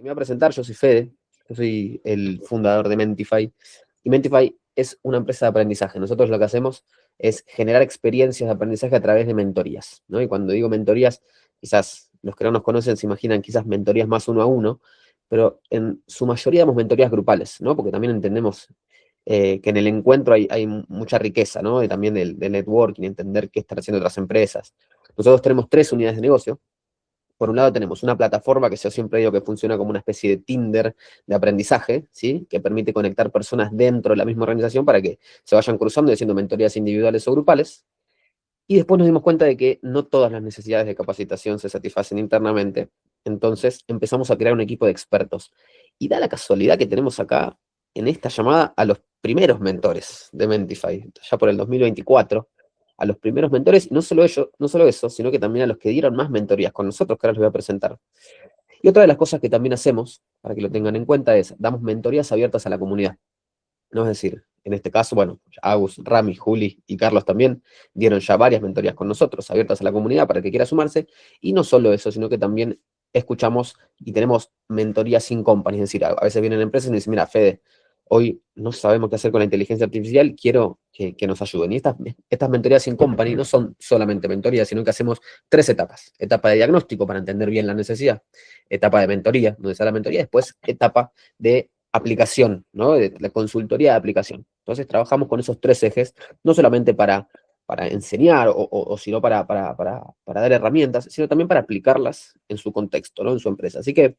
Me voy a presentar, yo soy Fede, yo soy el fundador de Mentify, y Mentify es una empresa de aprendizaje. Nosotros lo que hacemos es generar experiencias de aprendizaje a través de mentorías, ¿no? Y cuando digo mentorías, quizás los que no nos conocen se imaginan quizás mentorías más uno a uno, pero en su mayoría damos mentorías grupales, ¿no? Porque también entendemos que en el encuentro hay mucha riqueza, ¿no? Y también del networking, entender qué están haciendo otras empresas. Nosotros tenemos 3 unidades de negocio. Por un lado tenemos una plataforma que yo siempre digo que funciona como una especie de Tinder de aprendizaje, ¿sí? Que permite conectar personas dentro de la misma organización para que se vayan cruzando y haciendo mentorías individuales o grupales. Y después nos dimos cuenta de que no todas las necesidades de capacitación se satisfacen internamente. Entonces empezamos a crear un equipo de expertos. Y da la casualidad que tenemos acá, en esta llamada, a los primeros mentores de Mentify, ya por el 2024, a los primeros mentores, y no solo ellos, no solo eso, sino que también a los que dieron más mentorías con nosotros, que ahora les voy a presentar. Y otra de las cosas que también hacemos, para que lo tengan en cuenta, es damos mentorías abiertas a la comunidad. ¿No? Es decir, en este caso, bueno, Agus, Rami, Juli y Carlos también dieron ya varias mentorías con nosotros, abiertas a la comunidad para el que quiera sumarse, y no solo eso, sino que también escuchamos y tenemos mentorías sin company, es decir, a veces vienen empresas y nos dicen, mira, Fede, hoy no sabemos qué hacer con la inteligencia artificial, quiero que nos ayuden. Y estas mentorías sin company no son solamente mentorías, sino que hacemos 3 etapas. Etapa de diagnóstico para entender bien la necesidad, etapa de mentoría, donde está la mentoría, después etapa de aplicación, ¿no? De la consultoría de aplicación. Entonces trabajamos con esos 3 ejes, no solamente para enseñar o sino para dar herramientas, sino también para aplicarlas en su contexto, ¿no? En su empresa. Así que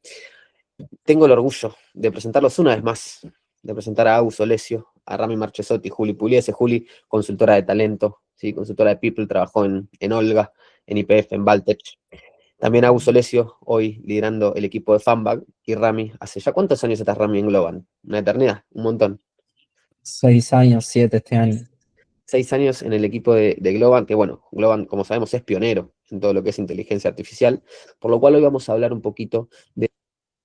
tengo el orgullo de presentarlos una vez más, de presentar a Agus Olesio, a Rami Marchesotti, Juli Pugliese. Juli, consultora de talento, ¿sí? Consultora de People, trabajó en Olga, en IPF, en Valtech. También Agus Olesio, hoy liderando el equipo de Fanbag, y Rami, ¿hace ya cuántos años estás, Rami, en Globan? Una eternidad, un montón. 6 años, 7 este año. 6 años en el equipo de Globan, que bueno, Globan, como sabemos, es pionero en todo lo que es inteligencia artificial, por lo cual hoy vamos a hablar un poquito de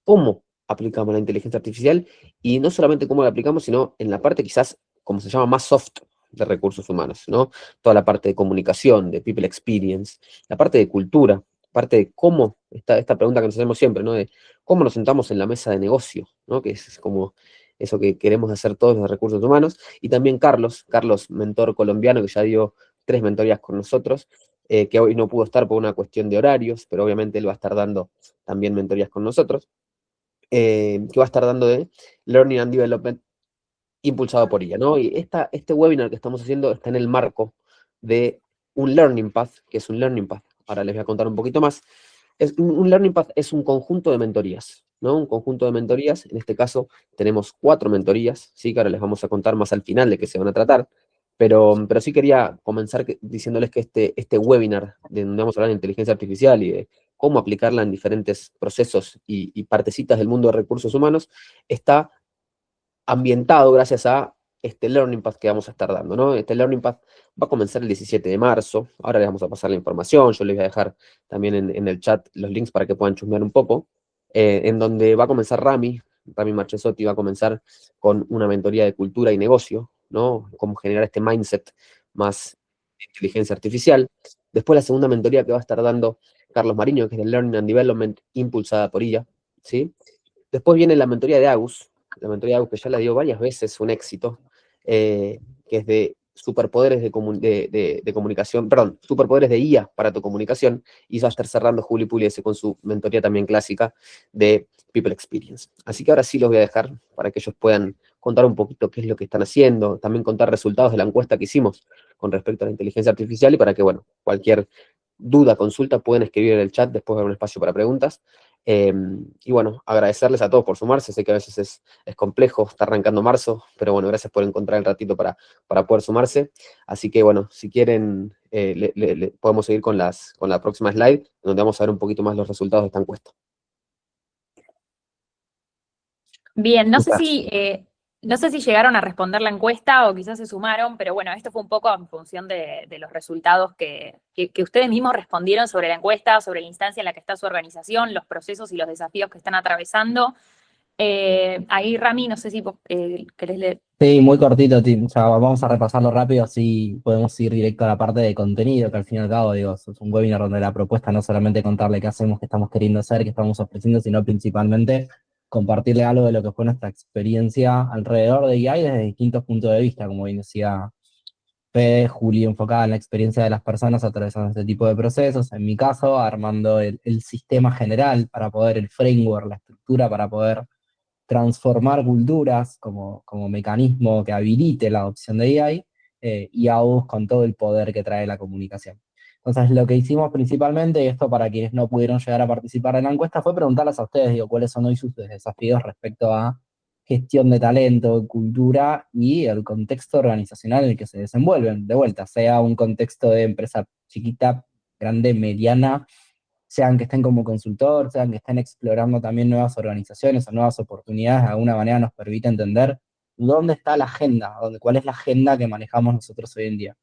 cómo aplicamos la inteligencia artificial, y no solamente cómo la aplicamos, sino en la parte quizás, como se llama, más soft de recursos humanos, ¿no? Toda la parte de comunicación, de people experience, la parte de cultura, parte de cómo, esta pregunta que nos hacemos siempre, ¿no? De cómo nos sentamos en la mesa de negocio, ¿no? Que es como eso que queremos hacer todos los recursos humanos. Y también Carlos, mentor colombiano, que ya dio 3 mentorías con nosotros, que hoy no pudo estar por una cuestión de horarios, pero obviamente él va a estar dando también mentorías con nosotros, que va a estar dando de Learning and Development impulsado por ella, ¿no? Y este webinar que estamos haciendo está en el marco de un Learning Path, que es un Learning Path. Ahora les voy a contar un poquito más. Un Learning Path es un conjunto de mentorías, ¿no? Un conjunto de mentorías. En este caso tenemos 4 mentorías, ¿sí? Que ahora les vamos a contar más al final de qué se van a tratar. Pero sí quería comenzar diciéndoles que este webinar, de donde vamos a hablar de inteligencia artificial y de cómo aplicarla en diferentes procesos y partecitas del mundo de recursos humanos, está ambientado gracias a este Learning Path que vamos a estar dando, ¿no? Este Learning Path va a comenzar el 17 de marzo, ahora les vamos a pasar la información, yo les voy a dejar también en el chat los links para que puedan chusmear un poco, en donde va a comenzar Rami Marchesotti va a comenzar con una mentoría de cultura y negocio, ¿no? Cómo generar este mindset más de inteligencia artificial. Después la segunda mentoría que va a estar dando Carlos Mariño, que es el Learning and Development impulsada por ella, ¿sí? Después viene la mentoría de Agus, que ya la dio varias veces, un éxito, que es de superpoderes de comunicación, perdón, superpoderes de IA para tu comunicación, y va a estar cerrando Juli Pugliese con su mentoría también clásica de People Experience. Así que ahora sí los voy a dejar para que ellos puedan contar un poquito qué es lo que están haciendo, también contar resultados de la encuesta que hicimos con respecto a la inteligencia artificial, y para que, bueno, cualquier duda, consulta, pueden escribir en el chat, después va a haber un espacio para preguntas. Y bueno, agradecerles a todos por sumarse, sé que a veces es complejo, está arrancando marzo, pero bueno, gracias por encontrar el ratito para poder sumarse. Así que bueno, si quieren, podemos seguir con la próxima slide, donde vamos a ver un poquito más los resultados de esta encuesta. Bien, no sé si llegaron a responder la encuesta o quizás se sumaron, pero bueno, esto fue un poco en función de los resultados que ustedes mismos respondieron sobre la encuesta, sobre la instancia en la que está su organización, los procesos y los desafíos que están atravesando. Ahí, Rami, no sé si vos querés leer. Sí, muy cortito, Tim. O sea, vamos a repasarlo rápido, así podemos ir directo a la parte de contenido, que al fin y al cabo, digo, es un webinar donde la propuesta no solamente contarle qué hacemos, qué estamos queriendo hacer, qué estamos ofreciendo, sino principalmente compartirle algo de lo que fue nuestra experiencia alrededor de AI desde distintos puntos de vista, como bien decía Fede, Juli, enfocada en la experiencia de las personas atravesando este tipo de procesos. En mi caso, armando el sistema general para poder, el framework, la estructura para poder transformar culturas como mecanismo que habilite la adopción de AI, y AUS con todo el poder que trae la comunicación. Entonces, lo que hicimos principalmente, y esto para quienes no pudieron llegar a participar en la encuesta, fue preguntarles a ustedes, digo, cuáles son hoy sus desafíos respecto a gestión de talento, cultura y el contexto organizacional en el que se desenvuelven. De vuelta, sea un contexto de empresa chiquita, grande, mediana, sean que estén como consultor, sean que estén explorando también nuevas organizaciones o nuevas oportunidades, de alguna manera nos permite entender dónde está la agenda, cuál es la agenda que manejamos nosotros hoy en día.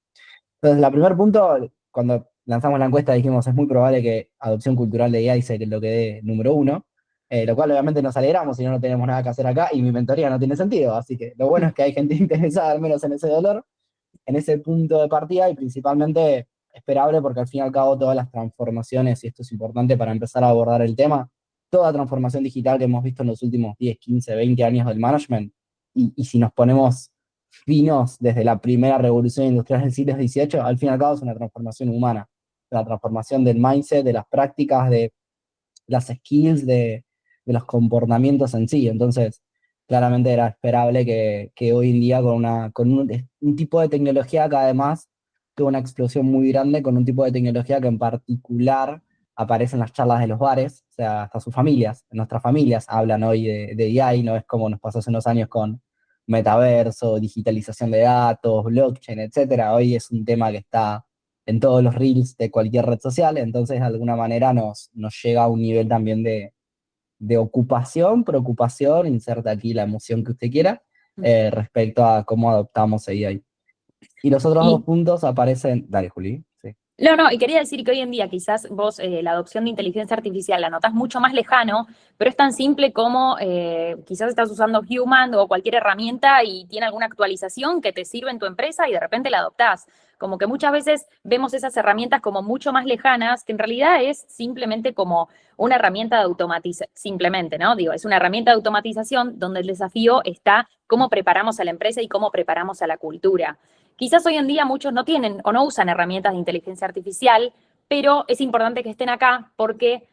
Entonces, el primer punto, cuando lanzamos la encuesta dijimos, es muy probable que adopción cultural de AI sea lo que dé número 1, lo cual obviamente nos alegramos si no tenemos nada que hacer acá y mi mentoría no tiene sentido, así que lo bueno es que hay gente interesada al menos en ese dolor, en ese punto de partida, y principalmente esperable porque al fin y al cabo todas las transformaciones, y esto es importante para empezar a abordar el tema, toda transformación digital que hemos visto en los últimos 10, 15, 20 años del management, y si nos ponemos finos desde la primera revolución industrial del siglo XVIII, al fin y al cabo es una transformación humana, la transformación del mindset, de las prácticas, de las skills, de los comportamientos en sí. Entonces, claramente era esperable que hoy en día con un tipo de tecnología que además tuvo una explosión muy grande, con un tipo de tecnología que en particular aparece en las charlas de los bares, o sea, hasta sus familias, nuestras familias hablan hoy de AI, no es como nos pasó hace unos años con metaverso, digitalización de datos, blockchain, etcétera. Hoy es un tema que está en todos los reels de cualquier red social, entonces de alguna manera nos llega a un nivel también de ocupación, preocupación, inserta aquí la emoción que usted quiera, respecto a cómo adoptamos AI. Y los otros dos Y puntos aparecen. Dale, Juli. Sí. no, y quería decir que hoy en día quizás vos la adopción de inteligencia artificial la notás mucho más lejano, pero es tan simple como quizás estás usando Human o cualquier herramienta y tiene alguna actualización que te sirve en tu empresa y de repente la adoptás. Como que muchas veces vemos esas herramientas como mucho más lejanas, que en realidad es simplemente como una herramienta de automatización, simplemente, ¿no? Digo, es una herramienta de automatización donde el desafío está cómo preparamos a la empresa y cómo preparamos a la cultura. Quizás hoy en día muchos no tienen o no usan herramientas de inteligencia artificial, pero es importante que estén acá porque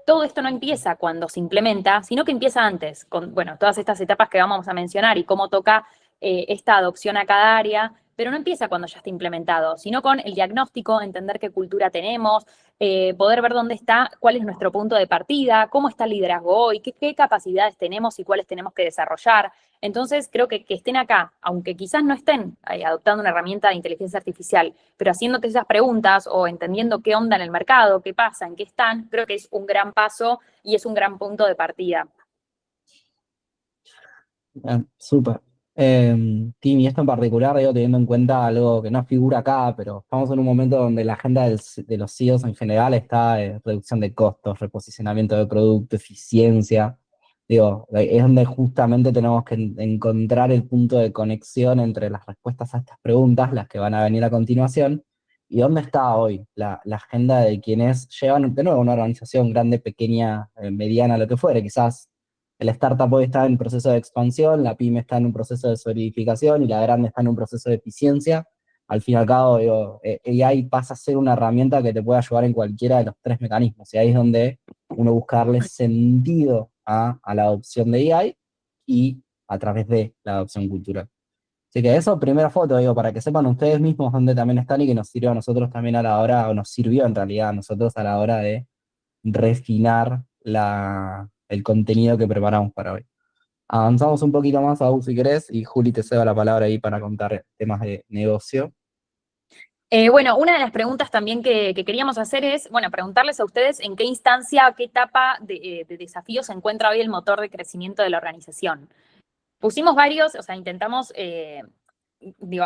todo esto no empieza cuando se implementa, sino que empieza antes, con bueno, todas estas etapas que vamos a mencionar y cómo toca esta adopción a cada área, pero no empieza cuando ya está implementado, sino con el diagnóstico, entender qué cultura tenemos, poder ver dónde está, cuál es nuestro punto de partida, cómo está el liderazgo hoy, qué capacidades tenemos y cuáles tenemos que desarrollar. Entonces, creo que estén acá, aunque quizás no estén adoptando una herramienta de inteligencia artificial, pero haciéndote esas preguntas o entendiendo qué onda en el mercado, qué pasa, en qué están, creo que es un gran paso y es un gran punto de partida. Súper. Tim, y esto en particular, digo, teniendo en cuenta algo que no figura acá, pero estamos en un momento donde la agenda de los CEOs en general está reducción de costos, reposicionamiento de producto, eficiencia. Digo, es donde justamente tenemos que encontrar el punto de conexión entre las respuestas a estas preguntas, las que van a venir a continuación, y dónde está hoy la agenda de quienes llevan, de nuevo, una organización grande, pequeña, mediana, lo que fuere, quizás el startup hoy está en proceso de expansión, la pyme está en un proceso de solidificación y la grande está en un proceso de eficiencia. Al fin y al cabo, digo, AI pasa a ser una herramienta que te puede ayudar en cualquiera de los tres mecanismos. Y ahí es donde uno busca darle sentido a la adopción de AI y a través de la adopción cultural. Así que eso, primera foto, digo, para que sepan ustedes mismos dónde también están y que nos sirva a nosotros también a la hora, o nos sirvió en realidad a nosotros a la hora de refinar el contenido que preparamos para hoy. Avanzamos un poquito más, Agus, si querés, y Juli, te cedo la palabra ahí para contar temas de negocio. Bueno, una de las preguntas también que queríamos hacer es, bueno, preguntarles a ustedes en qué instancia, qué etapa de desafío se encuentra hoy el motor de crecimiento de la organización. Pusimos varios, o sea, intentamos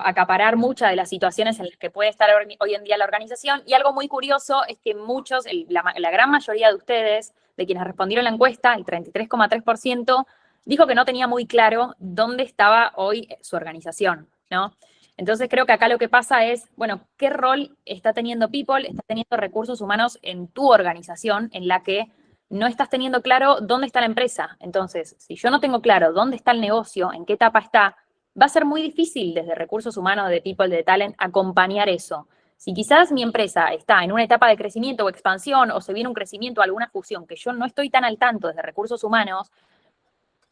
acaparar muchas de las situaciones en las que puede estar hoy en día la organización, y algo muy curioso es que muchos, la gran mayoría de ustedes, de quienes respondieron la encuesta, el 33,3%, dijo que no tenía muy claro dónde estaba hoy su organización, ¿no? Entonces creo que acá lo que pasa es, bueno, ¿qué rol está teniendo People, está teniendo recursos humanos en tu organización en la que no estás teniendo claro dónde está la empresa. Entonces, si yo no tengo claro dónde está el negocio, en qué etapa está, va a ser muy difícil desde recursos humanos, de people, de talent, acompañar eso. Si quizás mi empresa está en una etapa de crecimiento o expansión, o se viene un crecimiento o alguna fusión que yo no estoy tan al tanto desde recursos humanos,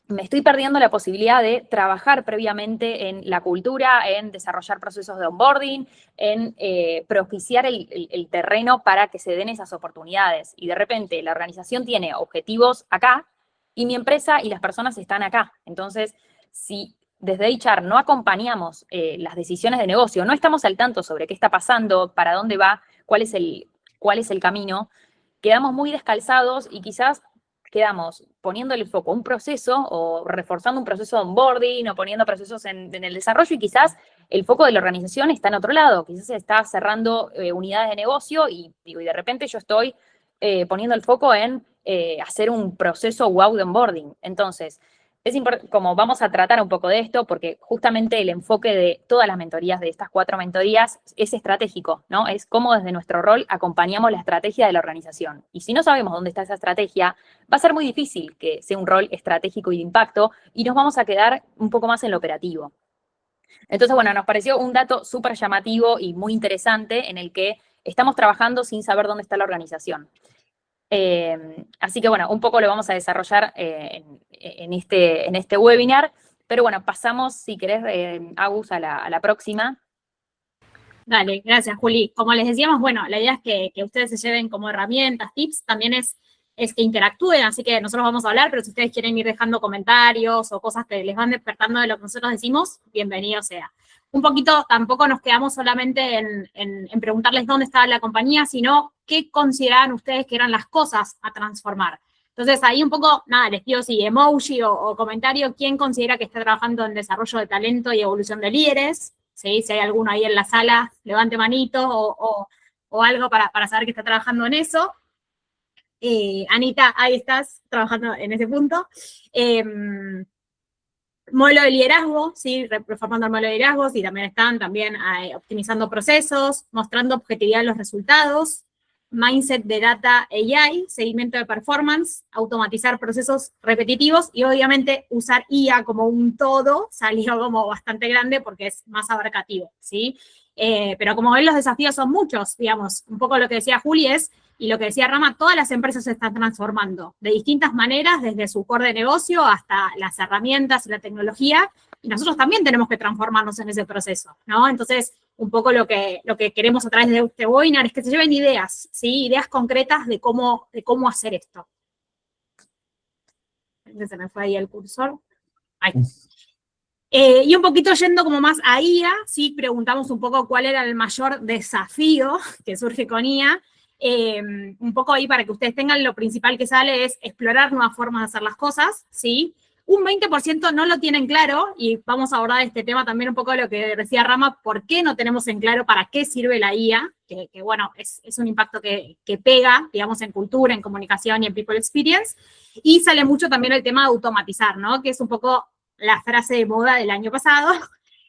me estoy perdiendo la posibilidad de trabajar previamente en la cultura, en desarrollar procesos de onboarding, en propiciar el terreno para que se den esas oportunidades. Y de repente la organización tiene objetivos acá y mi empresa y las personas están acá. Entonces, si desde HR no acompañamos las decisiones de negocio, no estamos al tanto sobre qué está pasando, para dónde va, cuál es el camino, quedamos muy descalzados y quizás quedamos poniendo el foco a un proceso o reforzando un proceso de onboarding o poniendo procesos en el desarrollo y quizás el foco de la organización está en otro lado, quizás se está cerrando unidades de negocio y de repente yo estoy poniendo el foco en hacer un proceso wow de onboarding. Entonces, es como vamos a tratar un poco de esto, porque justamente el enfoque de todas las mentorías, de estas 4 mentorías, es estratégico, ¿no? Es cómo desde nuestro rol acompañamos la estrategia de la organización. Y si no sabemos dónde está esa estrategia, va a ser muy difícil que sea un rol estratégico y de impacto, y nos vamos a quedar un poco más en lo operativo. Entonces, bueno, nos pareció un dato súper llamativo y muy interesante en el que estamos trabajando sin saber dónde está la organización. Así que bueno, un poco lo vamos a desarrollar en este webinar, pero bueno, pasamos, si querés, Agus, a la próxima. Dale, gracias, Juli. Como les decíamos, bueno, la idea es que ustedes se lleven como herramientas, tips, también es que interactúen, así que nosotros vamos a hablar, pero si ustedes quieren ir dejando comentarios o cosas que les van despertando de lo que nosotros decimos, bienvenido sea. Un poquito, tampoco nos quedamos solamente en preguntarles dónde estaba la compañía, sino qué consideraban ustedes que eran las cosas a transformar. Entonces, ahí un poco, nada, les pido si emoji o comentario, ¿quién considera que está trabajando en desarrollo de talento y evolución de líderes? ¿Sí? Si hay alguno ahí en la sala, levante manito o algo para saber que está trabajando en eso. Anita, ahí estás trabajando en ese punto. Modelo de liderazgo, ¿sí? Reformando el modelo de liderazgo, y también están optimizando procesos, mostrando objetividad en los resultados, mindset de data AI, seguimiento de performance, automatizar procesos repetitivos y obviamente usar IA como un todo salió como bastante grande porque es más abarcativo, ¿sí? Pero como ven, los desafíos son muchos, digamos, un poco lo que decía Juli y lo que decía Rama, todas las empresas se están transformando de distintas maneras, desde su core de negocio hasta las herramientas y la tecnología, y nosotros también tenemos que transformarnos en ese proceso, ¿no? Entonces, un poco lo que queremos a través de este webinar es que se lleven ideas, ¿sí? Ideas concretas de cómo hacer esto. Se me fue ahí el cursor. Ahí. Y un poquito yendo como más a IA, ¿sí? Preguntamos un poco cuál era el mayor desafío que surge con IA. Un poco ahí para que ustedes tengan, lo principal que sale es explorar nuevas formas de hacer las cosas, ¿sí? Un 20% no lo tienen claro, y vamos a abordar este tema también un poco de lo que decía Rama, por qué no tenemos en claro para qué sirve la IA, que bueno, es un impacto que pega, digamos, en cultura, en comunicación y en people experience, y sale mucho también el tema de automatizar, ¿no? Que es un poco la frase de moda del año pasado,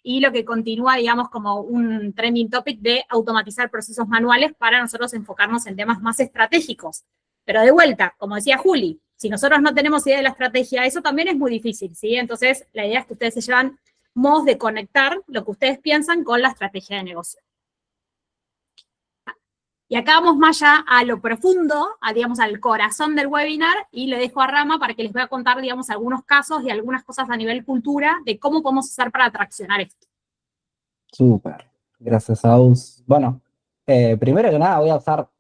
y lo que continúa, digamos, como un trending topic de automatizar procesos manuales para nosotros enfocarnos en temas más estratégicos. Pero de vuelta, como decía Juli, si nosotros no tenemos idea de la estrategia, eso también es muy difícil, ¿sí? Entonces, la idea es que ustedes se llevan modos de conectar lo que ustedes piensan con la estrategia de negocio. Y acá vamos más ya a lo profundo, digamos, al corazón del webinar, y le dejo a Rama para que les voy a contar, digamos, algunos casos y algunas cosas a nivel cultura de cómo podemos hacer para traccionar esto. Súper, gracias, Aus. Bueno, primero que nada voy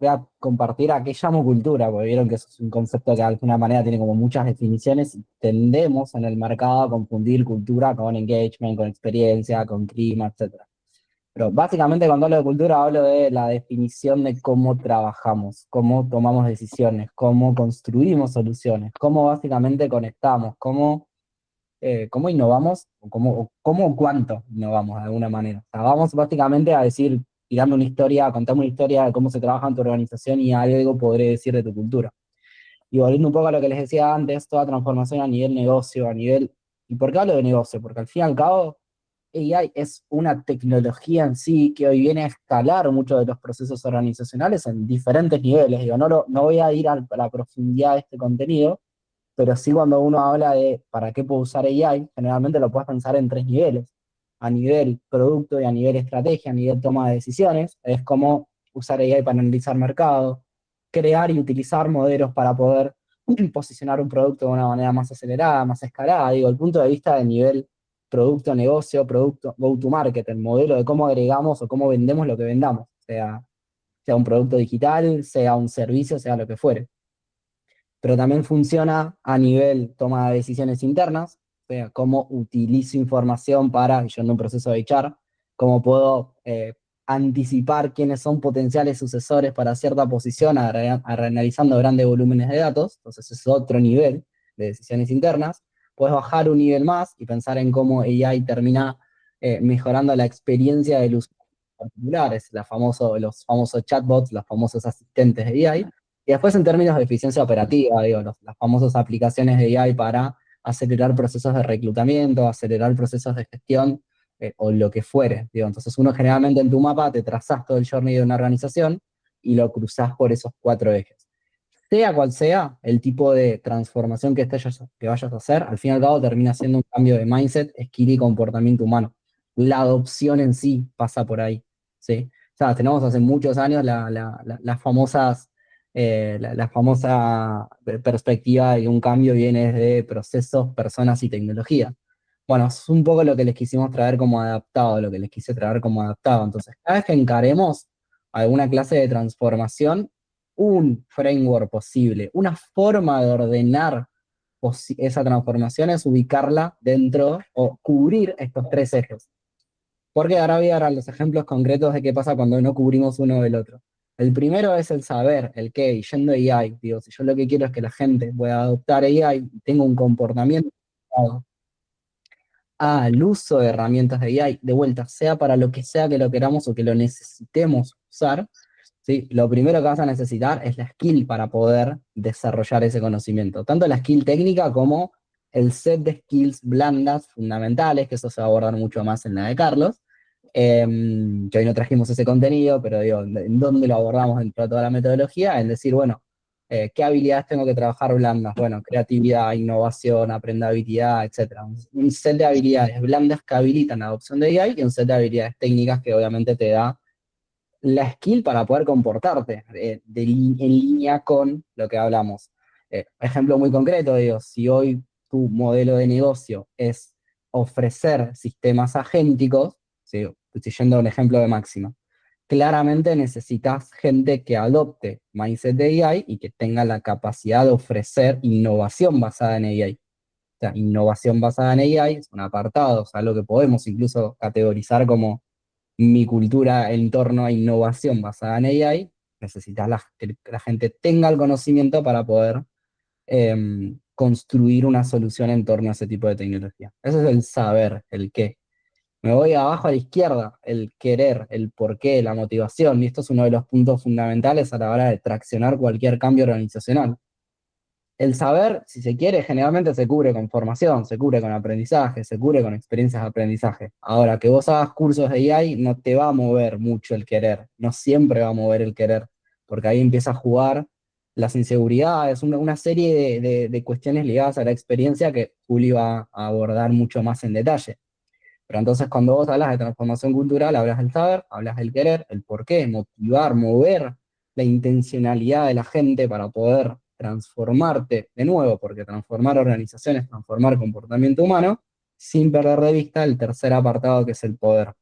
a compartir a qué llamo cultura, porque vieron que es un concepto que de alguna manera tiene como muchas definiciones y tendemos en el mercado a confundir cultura con engagement, con experiencia, con clima, etc. Pero básicamente cuando hablo de cultura hablo de la definición de cómo trabajamos, cómo tomamos decisiones, cómo construimos soluciones, cómo básicamente conectamos, cómo innovamos, o cuánto innovamos de alguna manera. O sea, vamos básicamente a decir, tirando una historia, contame una historia de cómo se trabaja en tu organización y algo podré decir de tu cultura. Y volviendo un poco a lo que les decía antes, toda transformación a nivel negocio, ¿y por qué hablo de negocio? Porque al fin y al cabo, AI es una tecnología en sí que hoy viene a escalar muchos de los procesos organizacionales en diferentes niveles. Digo, no voy a ir a la profundidad de este contenido, pero sí cuando uno habla de para qué puedo usar AI, generalmente lo puedes pensar en tres niveles. A nivel producto y a nivel estrategia, a nivel toma de decisiones, es como usar AI para analizar mercado, crear y utilizar modelos para poder posicionar un producto de una manera más acelerada, más escalada. Digo, el punto de vista del nivel producto, negocio, producto, go to market, el modelo de cómo agregamos o cómo vendemos lo que vendamos, sea un producto digital, sea un servicio, sea lo que fuere. Pero también funciona a nivel toma de decisiones internas, o sea, cómo utilizo información para, yo en un proceso de HR, cómo puedo anticipar quiénes son potenciales sucesores para cierta posición, analizando grandes volúmenes de datos. Entonces es otro nivel de decisiones internas. Puedes bajar un nivel más y pensar en cómo AI termina mejorando la experiencia del usuario particulares, los famosos chatbots, los famosos asistentes de AI. Y después en términos de eficiencia operativa, digo, las famosas aplicaciones de AI para acelerar procesos de reclutamiento, acelerar procesos de gestión, o lo que fuere. Digo, entonces uno generalmente en tu mapa te trazas todo el journey de una organización y lo cruzás por esos 4 ejes. Sea cual sea el tipo de transformación que vayas a hacer, al fin y al cabo termina siendo un cambio de mindset, skill y comportamiento humano. La adopción en sí pasa por ahí, ¿sí? O sea, tenemos hace muchos años las famosas la famosa perspectiva de que un cambio viene desde procesos, personas y tecnología. Bueno, es un poco lo que les quisimos traer como adaptado, lo que les quise traer como adaptado. Entonces, cada vez que encaremos alguna clase de transformación, un framework posible, una forma de ordenar esa transformación es ubicarla dentro o cubrir estos 3 ejes. Porque ahora voy a dar los ejemplos concretos de qué pasa cuando no cubrimos uno del otro. El primero es el saber, el qué, y yendo a AI. Digo, si yo lo que quiero es que la gente pueda adoptar AI y tenga un comportamiento al uso de herramientas de AI, de vuelta, sea para lo que sea que lo queramos o que lo necesitemos usar, ¿sí? Lo primero que vas a necesitar es la skill para poder desarrollar ese conocimiento. Tanto la skill técnica como el set de skills blandas fundamentales, que eso se va a abordar mucho más en la de Carlos, que hoy no trajimos ese contenido, pero digo, ¿en dónde lo abordamos dentro de toda la metodología? En decir, bueno, ¿qué habilidades tengo que trabajar blandas? Bueno, creatividad, innovación, aprendabilidad, etc. Un set de habilidades blandas que habilitan la adopción de AI y un set de habilidades técnicas que obviamente te da la skill para poder comportarte en línea con lo que hablamos. Ejemplo muy concreto, digo, si hoy tu modelo de negocio es ofrecer sistemas agénticos, ¿sí? Estoy yendo a un ejemplo de máxima, claramente necesitas gente que adopte mindset de AI y que tenga la capacidad de ofrecer innovación basada en AI. O sea, innovación basada en AI es un apartado, o sea, algo que podemos incluso categorizar como mi cultura en torno a innovación basada en AI. Necesitas que la gente tenga el conocimiento para poder construir una solución en torno a ese tipo de tecnología. Ese es el saber, el qué. Me voy abajo a la izquierda, el querer, el porqué, la motivación, y esto es uno de los puntos fundamentales a la hora de traccionar cualquier cambio organizacional. El saber, si se quiere, generalmente se cubre con formación, se cubre con aprendizaje, se cubre con experiencias de aprendizaje. Ahora, que vos hagas cursos de AI no te va a mover mucho el querer, no siempre va a mover el querer, porque ahí empieza a jugar las inseguridades, una serie de cuestiones ligadas a la experiencia que Juli va a abordar mucho más en detalle. Pero entonces cuando vos hablas de transformación cultural, hablas del saber, hablas del querer, el por qué, motivar, mover la intencionalidad de la gente para poder transformarte de nuevo, porque transformar organizaciones, transformar comportamiento humano, sin perder de vista el tercer apartado que es el poder.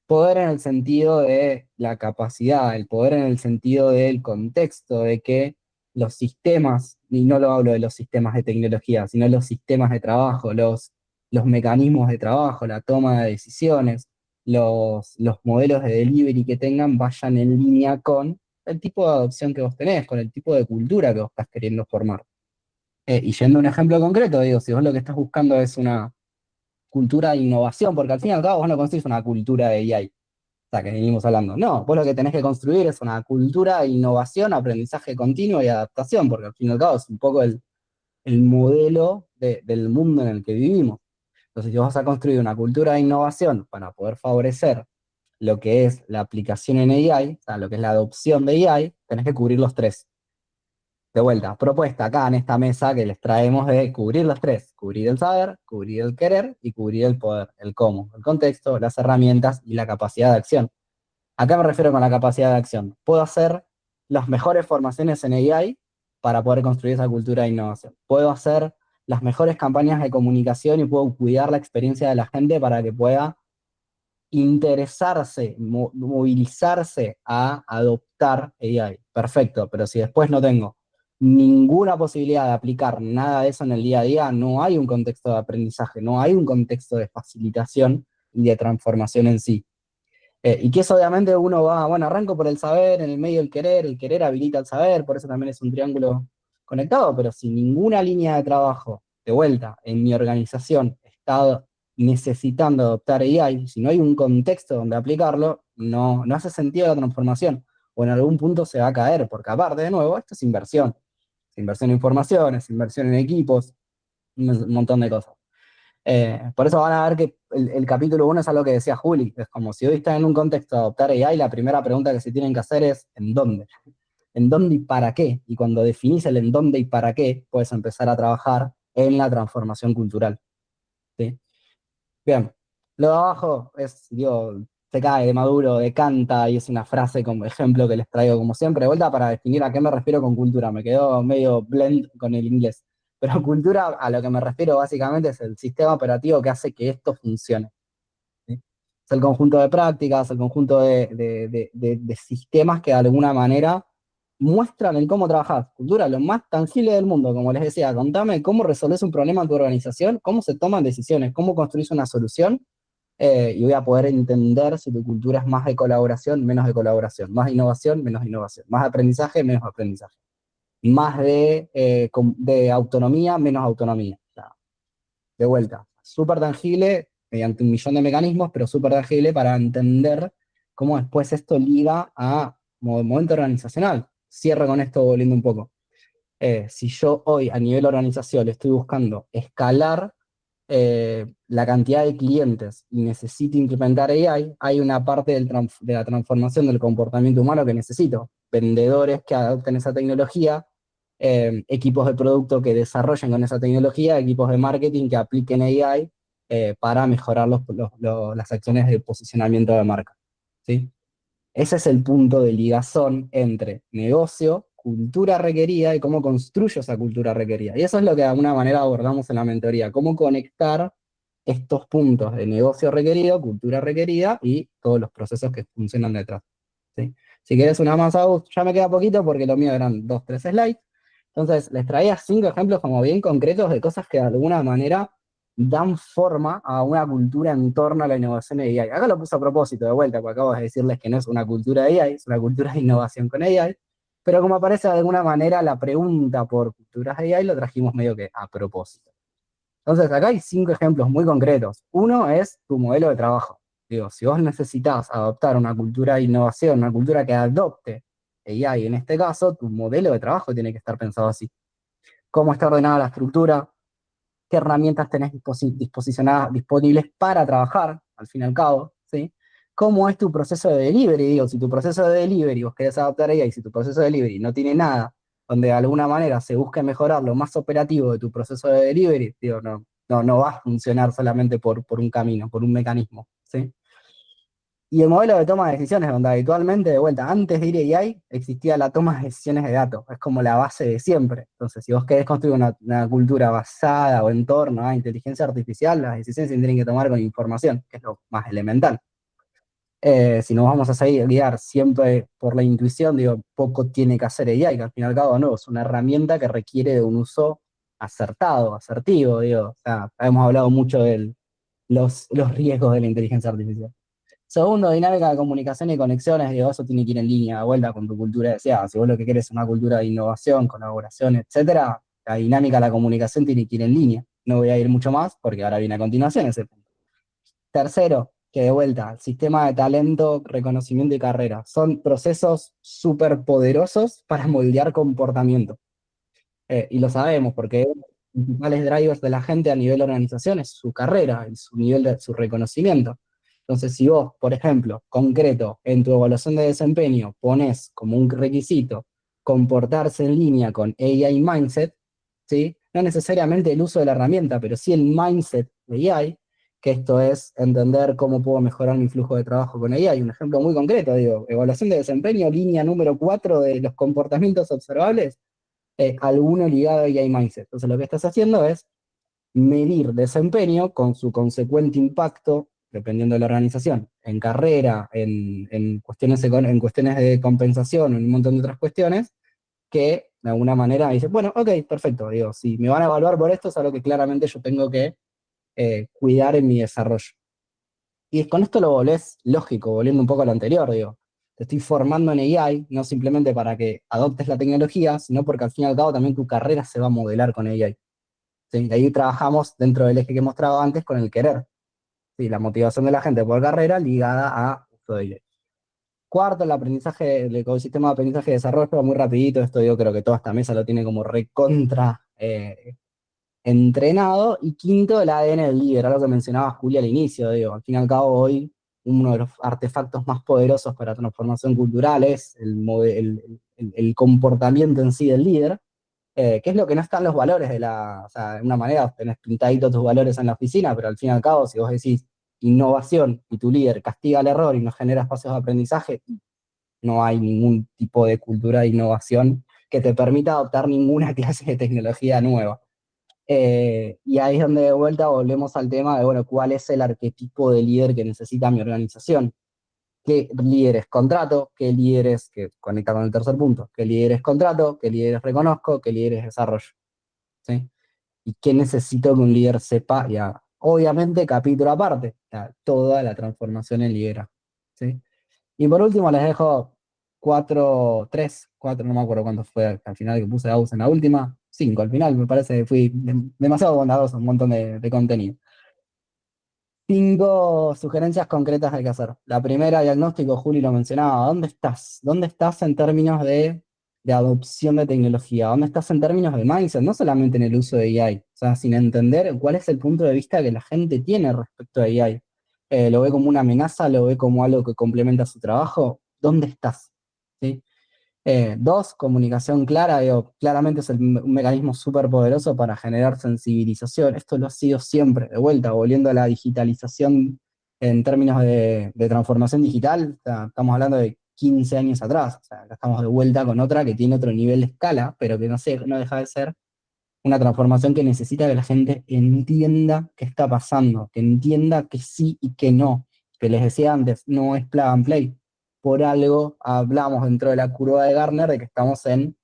Poder en el sentido de la capacidad, el poder en el sentido del contexto, de que los sistemas, y no lo hablo de los sistemas de tecnología, sino los sistemas de trabajo, los mecanismos de trabajo, la toma de decisiones, los modelos de delivery que tengan vayan en línea con el tipo de adopción que vos tenés, con el tipo de cultura que vos estás queriendo formar. Y yendo a un ejemplo concreto, digo, si vos lo que estás buscando es una cultura de innovación, porque al fin y al cabo vos no construís una cultura de AI, o sea, que venimos hablando. No, vos lo que tenés que construir es una cultura de innovación, aprendizaje continuo y adaptación, porque al fin y al cabo es un poco el modelo del mundo en el que vivimos. Entonces, si vos vas a construir una cultura de innovación para poder favorecer lo que es la aplicación en AI, o sea, lo que es la adopción de AI, tenés que cubrir los tres. De vuelta, propuesta acá en esta mesa que les traemos de cubrir los tres: cubrir el saber, cubrir el querer y cubrir el poder, el cómo, el contexto, las herramientas y la capacidad de acción. ¿A qué me refiero con la capacidad de acción? Puedo hacer las mejores formaciones en AI para poder construir esa cultura de innovación. Puedo hacer las mejores campañas de comunicación y puedo cuidar la experiencia de la gente para que pueda interesarse, movilizarse a adoptar AI. Perfecto, pero si después no tengo ninguna posibilidad de aplicar nada de eso en el día a día, no hay un contexto de aprendizaje, no hay un contexto de facilitación y de transformación en sí. Y que eso obviamente uno va, bueno, arranco por el saber, en el medio el querer habilita el saber, por eso también es un triángulo conectado, pero si ninguna línea de trabajo, de vuelta, en mi organización está necesitando adoptar AI, si no hay un contexto donde aplicarlo, no hace sentido la transformación, o en algún punto se va a caer, porque aparte, de nuevo, esto es inversión en información, es inversión en equipos, un montón de cosas. Por eso van a ver que el capítulo 1 es algo que decía Juli, es como si hoy están en un contexto de adoptar AI, la primera pregunta que se tienen que hacer es ¿en dónde? ¿En dónde y para qué? Y cuando definís el en dónde y para qué, puedes empezar a trabajar en la transformación cultural. ¿Sí? Bien, lo de abajo es, digo, se cae de Maduro, de Canta, y es una frase como ejemplo que les traigo como siempre, de vuelta para definir a qué me refiero con cultura. Me quedó medio blend con el inglés. Pero cultura, a lo que me refiero básicamente, es el sistema operativo que hace que esto funcione. ¿Sí? Es el conjunto de prácticas, el conjunto de sistemas que de alguna manera muestran el cómo trabajás. Cultura, lo más tangible del mundo, como les decía, contame cómo resolves un problema en tu organización, cómo se toman decisiones, cómo construís una solución, y voy a poder entender si tu cultura es más de colaboración, menos de colaboración, más de innovación, menos de innovación, más de aprendizaje, menos de aprendizaje, más de autonomía, menos autonomía. O sea, de vuelta, súper tangible, mediante un millón de mecanismos, pero súper tangible para entender cómo después esto liga a momento organizacional. Cierro con esto volviendo un poco. Si yo hoy a nivel organización estoy buscando escalar la cantidad de clientes y necesito implementar AI, hay una parte de la transformación del comportamiento humano que necesito. Vendedores que adopten esa tecnología, equipos de producto que desarrollen con esa tecnología, equipos de marketing que apliquen AI para mejorar las acciones de posicionamiento de marca. ¿Sí? Ese es el punto de ligazón entre negocio, cultura requerida y cómo construyo esa cultura requerida. Y eso es lo que de alguna manera abordamos en la mentoría, cómo conectar estos puntos de negocio requerido, cultura requerida y todos los procesos que funcionan detrás. ¿Sí? Si querés una más, Agus, ya me queda poquito porque lo mío eran 2, 3 slides. Entonces, les traía 5 ejemplos como bien concretos de cosas que de alguna manera dan forma a una cultura en torno a la innovación de AI. Acá lo puse a propósito, de vuelta, porque acabo de decirles que no es una cultura de AI, es una cultura de innovación con AI, pero como aparece de alguna manera la pregunta por culturas de AI, lo trajimos medio que a propósito. Entonces, acá hay 5 ejemplos muy concretos. Uno es tu modelo de trabajo. Digo, si vos necesitas adoptar una cultura de innovación, una cultura que adopte AI, en este caso, tu modelo de trabajo tiene que estar pensado así. ¿Cómo está ordenada la estructura? ¿Qué herramientas tenés disponibles para trabajar, al fin y al cabo? ¿Sí? ¿Cómo es tu proceso de delivery? Digo, si tu proceso de delivery vos querés adoptar AI, si tu proceso de delivery no tiene nada donde de alguna manera se busque mejorar lo más operativo de tu proceso de delivery, digo, no va a funcionar solamente por un camino, por un mecanismo. ¿Sí? Y el modelo de toma de decisiones, donde habitualmente, de vuelta, antes de ir a AI, existía la toma de decisiones de datos. Es como la base de siempre. Entonces, si vos querés construir una cultura basada o en torno a inteligencia artificial, las decisiones se tienen que tomar con información, que es lo más elemental. Si nos vamos a seguir guiar siempre por la intuición, digo, poco tiene que hacer AI, que al fin y al cabo no, es una herramienta que requiere de un uso acertado, asertivo, digo. O sea, hemos hablado mucho de los riesgos de la inteligencia artificial. Segundo, dinámica de comunicación y conexiones, digo, eso tiene que ir en línea, de vuelta con tu cultura deseada. Si vos lo que querés es una cultura de innovación, colaboración, etcétera, la dinámica de la comunicación tiene que ir en línea. No voy a ir mucho más porque ahora viene a continuación ese punto. Tercero, que de vuelta, sistema de talento, reconocimiento y carrera. Son procesos súper poderosos para moldear comportamiento. Y lo sabemos porque principales drivers de la gente a nivel organización es su carrera y su nivel de su reconocimiento. Entonces, si vos, por ejemplo, concreto, en tu evaluación de desempeño pones como un requisito comportarse en línea con AI Mindset, ¿sí? No necesariamente el uso de la herramienta, pero sí el mindset de AI, que esto es entender cómo puedo mejorar mi flujo de trabajo con AI. Un ejemplo muy concreto, digo, evaluación de desempeño, línea número 4 de los comportamientos observables, alguno ligado a AI Mindset. Entonces lo que estás haciendo es medir desempeño con su consecuente impacto, dependiendo de la organización, en carrera, en cuestiones, en cuestiones de compensación, en un montón de otras cuestiones, que de alguna manera me dicen, bueno, ok, perfecto, digo, si me van a evaluar por esto, es algo que claramente yo tengo que cuidar en mi desarrollo. Y con esto lo volvés lógico, volviendo un poco a lo anterior, digo, te estoy formando en AI, no simplemente para que adoptes la tecnología, sino porque al fin y al cabo también tu carrera se va a modelar con AI. ¿Sí? Y ahí trabajamos dentro del eje que he mostrado antes con el querer. ¿Sí? La motivación de la gente por carrera ligada a uso de AI. Cuarto, el aprendizaje, el ecosistema de aprendizaje y desarrollo, muy rapidito, esto yo creo que toda esta mesa lo tiene como recontra entrenado. Y quinto, el ADN del líder, algo que mencionaba Julia al inicio, digo, al fin y al cabo hoy uno de los artefactos más poderosos para transformación cultural es el comportamiento en sí del líder, que es lo que no está en los valores de la, o sea, de una manera tenés pintaditos tus valores en la oficina, pero al fin y al cabo, si vos decís innovación y tu líder castiga el error y no genera espacios de aprendizaje, no hay ningún tipo de cultura de innovación que te permita adoptar ninguna clase de tecnología nueva. Y ahí es donde de vuelta volvemos al tema de, bueno, ¿cuál es el arquetipo de líder que necesita mi organización? ¿Qué líderes contrato? ¿Qué líderes, que conecta con el tercer punto, qué líderes contrato? ¿Qué líderes reconozco? ¿Qué líderes desarrollo? ¿Sí? ¿Y qué necesito que un líder sepa? Ya, obviamente, capítulo aparte, toda la transformación en liderazgo. ¿Sí? Y por último les dejo 4, no me acuerdo cuánto fue al final que puse Aus en la última, 5 al final, me parece que fui demasiado bondadoso, un montón de contenido. 5 sugerencias concretas hay que hacer. La primera, diagnóstico, Juli lo mencionaba, ¿dónde estás? ¿Dónde estás en términos de adopción de tecnología? ¿Dónde estás en términos de mindset? No solamente en el uso de AI, o sea, sin entender cuál es el punto de vista que la gente tiene respecto a AI. ¿Lo ve como una amenaza? ¿Lo ve como algo que complementa su trabajo? ¿Dónde estás? ¿Sí? 2, comunicación clara. Digo, claramente es un mecanismo súper poderoso para generar sensibilización. Esto lo ha sido siempre, de vuelta, volviendo a la digitalización en términos de transformación digital. O sea, estamos hablando de 15 años atrás. O sea, acá estamos de vuelta con otra que tiene otro nivel de escala, pero que no deja de ser una transformación que necesita que la gente entienda qué está pasando, que entienda que sí y que no. Que les decía antes, no es plug and play. Por algo hablamos dentro de la curva de Gartner de que estamos en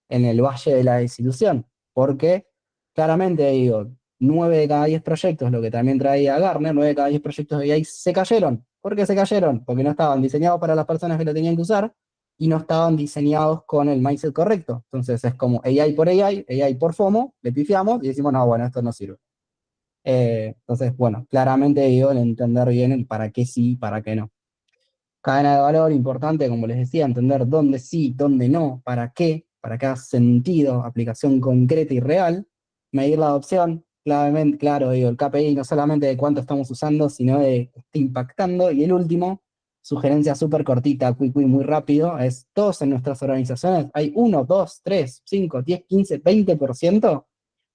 el valle de la desilusión, porque claramente digo, 9 de cada 10 proyectos, lo que también traía Gartner, 9 de cada 10 proyectos de AI se cayeron. ¿Por qué se cayeron? Porque no estaban diseñados para las personas que lo tenían que usar y no estaban diseñados con el mindset correcto. Entonces es como AI por AI por FOMO, le pifiamos y decimos, no, bueno, esto no sirve. Entonces, bueno, claramente digo, el entender bien el para qué sí y para qué no. Cadena de valor, importante, como les decía, entender dónde sí, dónde no, para que haga sentido, aplicación concreta y real. Medir la adopción, claramente, claro, digo, el KPI no solamente de cuánto estamos usando, sino de que esté impactando. Y el último, sugerencia súper cortita, muy rápido, es todos en nuestras organizaciones, hay 1, 2, 3, 5, 10, 15, 20%,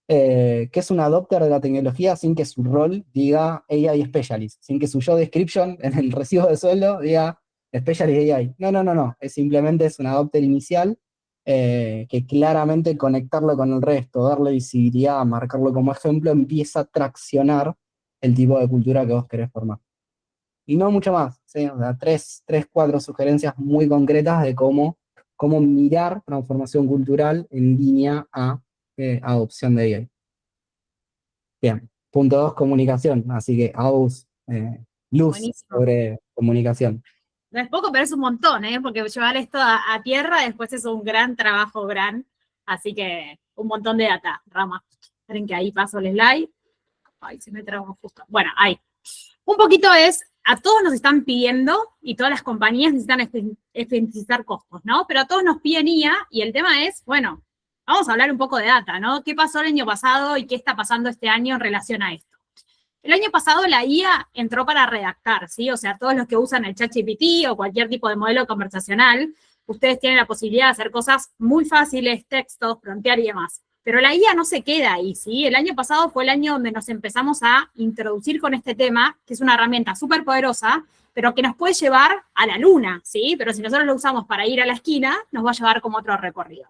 que es un adopter de la tecnología sin que su rol diga AI Specialist, sin que su job description en el recibo de sueldo diga Specialist AI. No, es simplemente es un adopter inicial, que claramente conectarlo con el resto, darle visibilidad, marcarlo como ejemplo, empieza a traccionar el tipo de cultura que vos querés formar. Y no mucho más, ¿sí? O sea, 4 sugerencias muy concretas de cómo mirar transformación cultural en línea a adopción de AI. Bien, punto 2, comunicación. Así que Aus, luz Buenísimo. sobre comunicación. No es poco, pero es un montón, ¿eh? Porque llevar esto a tierra después es un gran trabajo, así que un montón de data, Rama. Esperen que ahí paso el slide. Ay, se me trabó justo. Bueno, ahí. Un poquito a todos nos están pidiendo, y todas las compañías necesitan eficientar costos, ¿no? Pero a todos nos piden IA, y el tema es, bueno, vamos a hablar un poco de data, ¿no? ¿Qué pasó el año pasado y qué está pasando este año en relación a esto? El año pasado la IA entró para redactar, ¿sí? O sea, todos los que usan el ChatGPT o cualquier tipo de modelo conversacional, ustedes tienen la posibilidad de hacer cosas muy fáciles, textos, promptear y demás. Pero la IA no se queda ahí, ¿sí? El año pasado fue el año donde nos empezamos a introducir con este tema, que es una herramienta súper poderosa, pero que nos puede llevar a la luna, ¿sí? Pero si nosotros lo usamos para ir a la esquina, nos va a llevar como otro recorrido.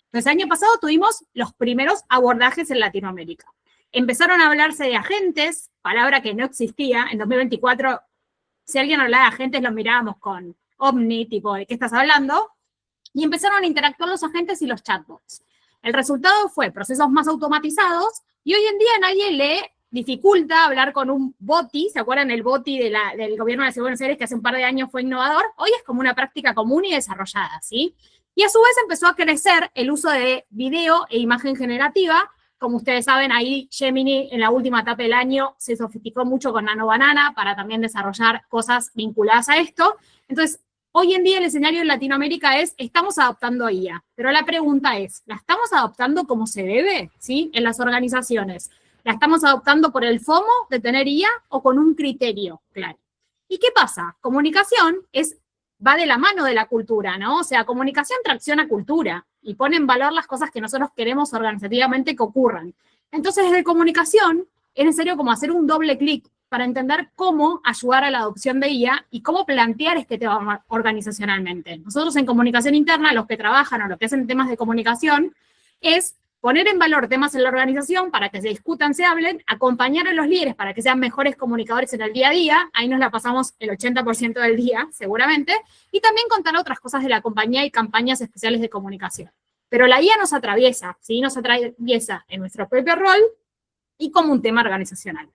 Entonces, el año pasado tuvimos los primeros abordajes en Latinoamérica. Empezaron a hablarse de agentes, palabra que no existía. En 2024, si alguien hablaba de agentes, los mirábamos con ovni, tipo, ¿de qué estás hablando? Y empezaron a interactuar los agentes y los chatbots. El resultado fue procesos más automatizados y hoy en día a nadie le dificulta hablar con un boti. ¿Se acuerdan el boti del gobierno de la Ciudad de Buenos Aires que hace un par de años fue innovador? Hoy es como una práctica común y desarrollada, ¿sí? Y a su vez empezó a crecer el uso de video e imagen generativa. Como ustedes saben, ahí Gemini en la última etapa del año se sofisticó mucho con Nano Banana para también desarrollar cosas vinculadas a esto. Entonces, hoy en día el escenario en Latinoamérica es, estamos adoptando IA, pero la pregunta es, ¿la estamos adoptando como se debe? ¿Sí? En las organizaciones. ¿La estamos adoptando por el FOMO de tener IA o con un criterio claro? ¿Y qué pasa? Comunicación va de la mano de la cultura, ¿no? O sea, comunicación tracciona cultura y pone en valor las cosas que nosotros queremos organizativamente que ocurran. Entonces, desde comunicación es necesario como hacer un doble clic para entender cómo ayudar a la adopción de IA y cómo plantear este tema organizacionalmente. Nosotros en comunicación interna, los que trabajan o los que hacen temas de comunicación, es poner en valor temas en la organización para que se discutan, se hablen, acompañar a los líderes para que sean mejores comunicadores en el día a día, ahí nos la pasamos el 80% del día, seguramente, y también contar otras cosas de la compañía y campañas especiales de comunicación. Pero la IA nos atraviesa, ¿sí? Nos atraviesa en nuestro propio rol y como un tema organizacional.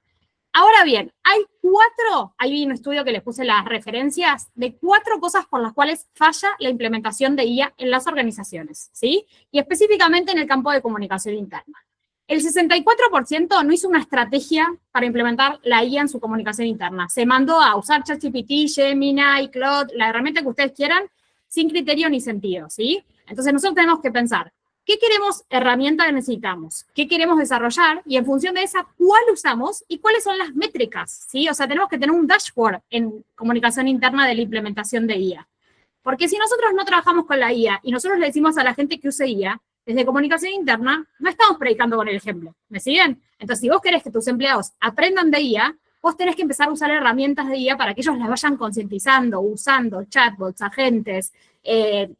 Ahora bien, hay un estudio que les puse las referencias de 4 cosas por las cuales falla la implementación de IA en las organizaciones, ¿sí? Y específicamente en el campo de comunicación interna. El 64% no hizo una estrategia para implementar la IA en su comunicación interna. Se mandó a usar ChatGPT, Gemini, Claude, la herramienta que ustedes quieran, sin criterio ni sentido, ¿sí? Entonces nosotros tenemos que pensar, ¿qué queremos, herramienta que necesitamos? ¿Qué queremos desarrollar? Y en función de esa, ¿cuál usamos? ¿Y cuáles son las métricas? ¿Sí? O sea, tenemos que tener un dashboard en comunicación interna de la implementación de IA. Porque si nosotros no trabajamos con la IA y nosotros le decimos a la gente que use IA, desde comunicación interna, no estamos predicando con el ejemplo. ¿Me siguen? Entonces, si vos querés que tus empleados aprendan de IA, vos tenés que empezar a usar herramientas de IA para que ellos las vayan concientizando, usando chatbots, agentes,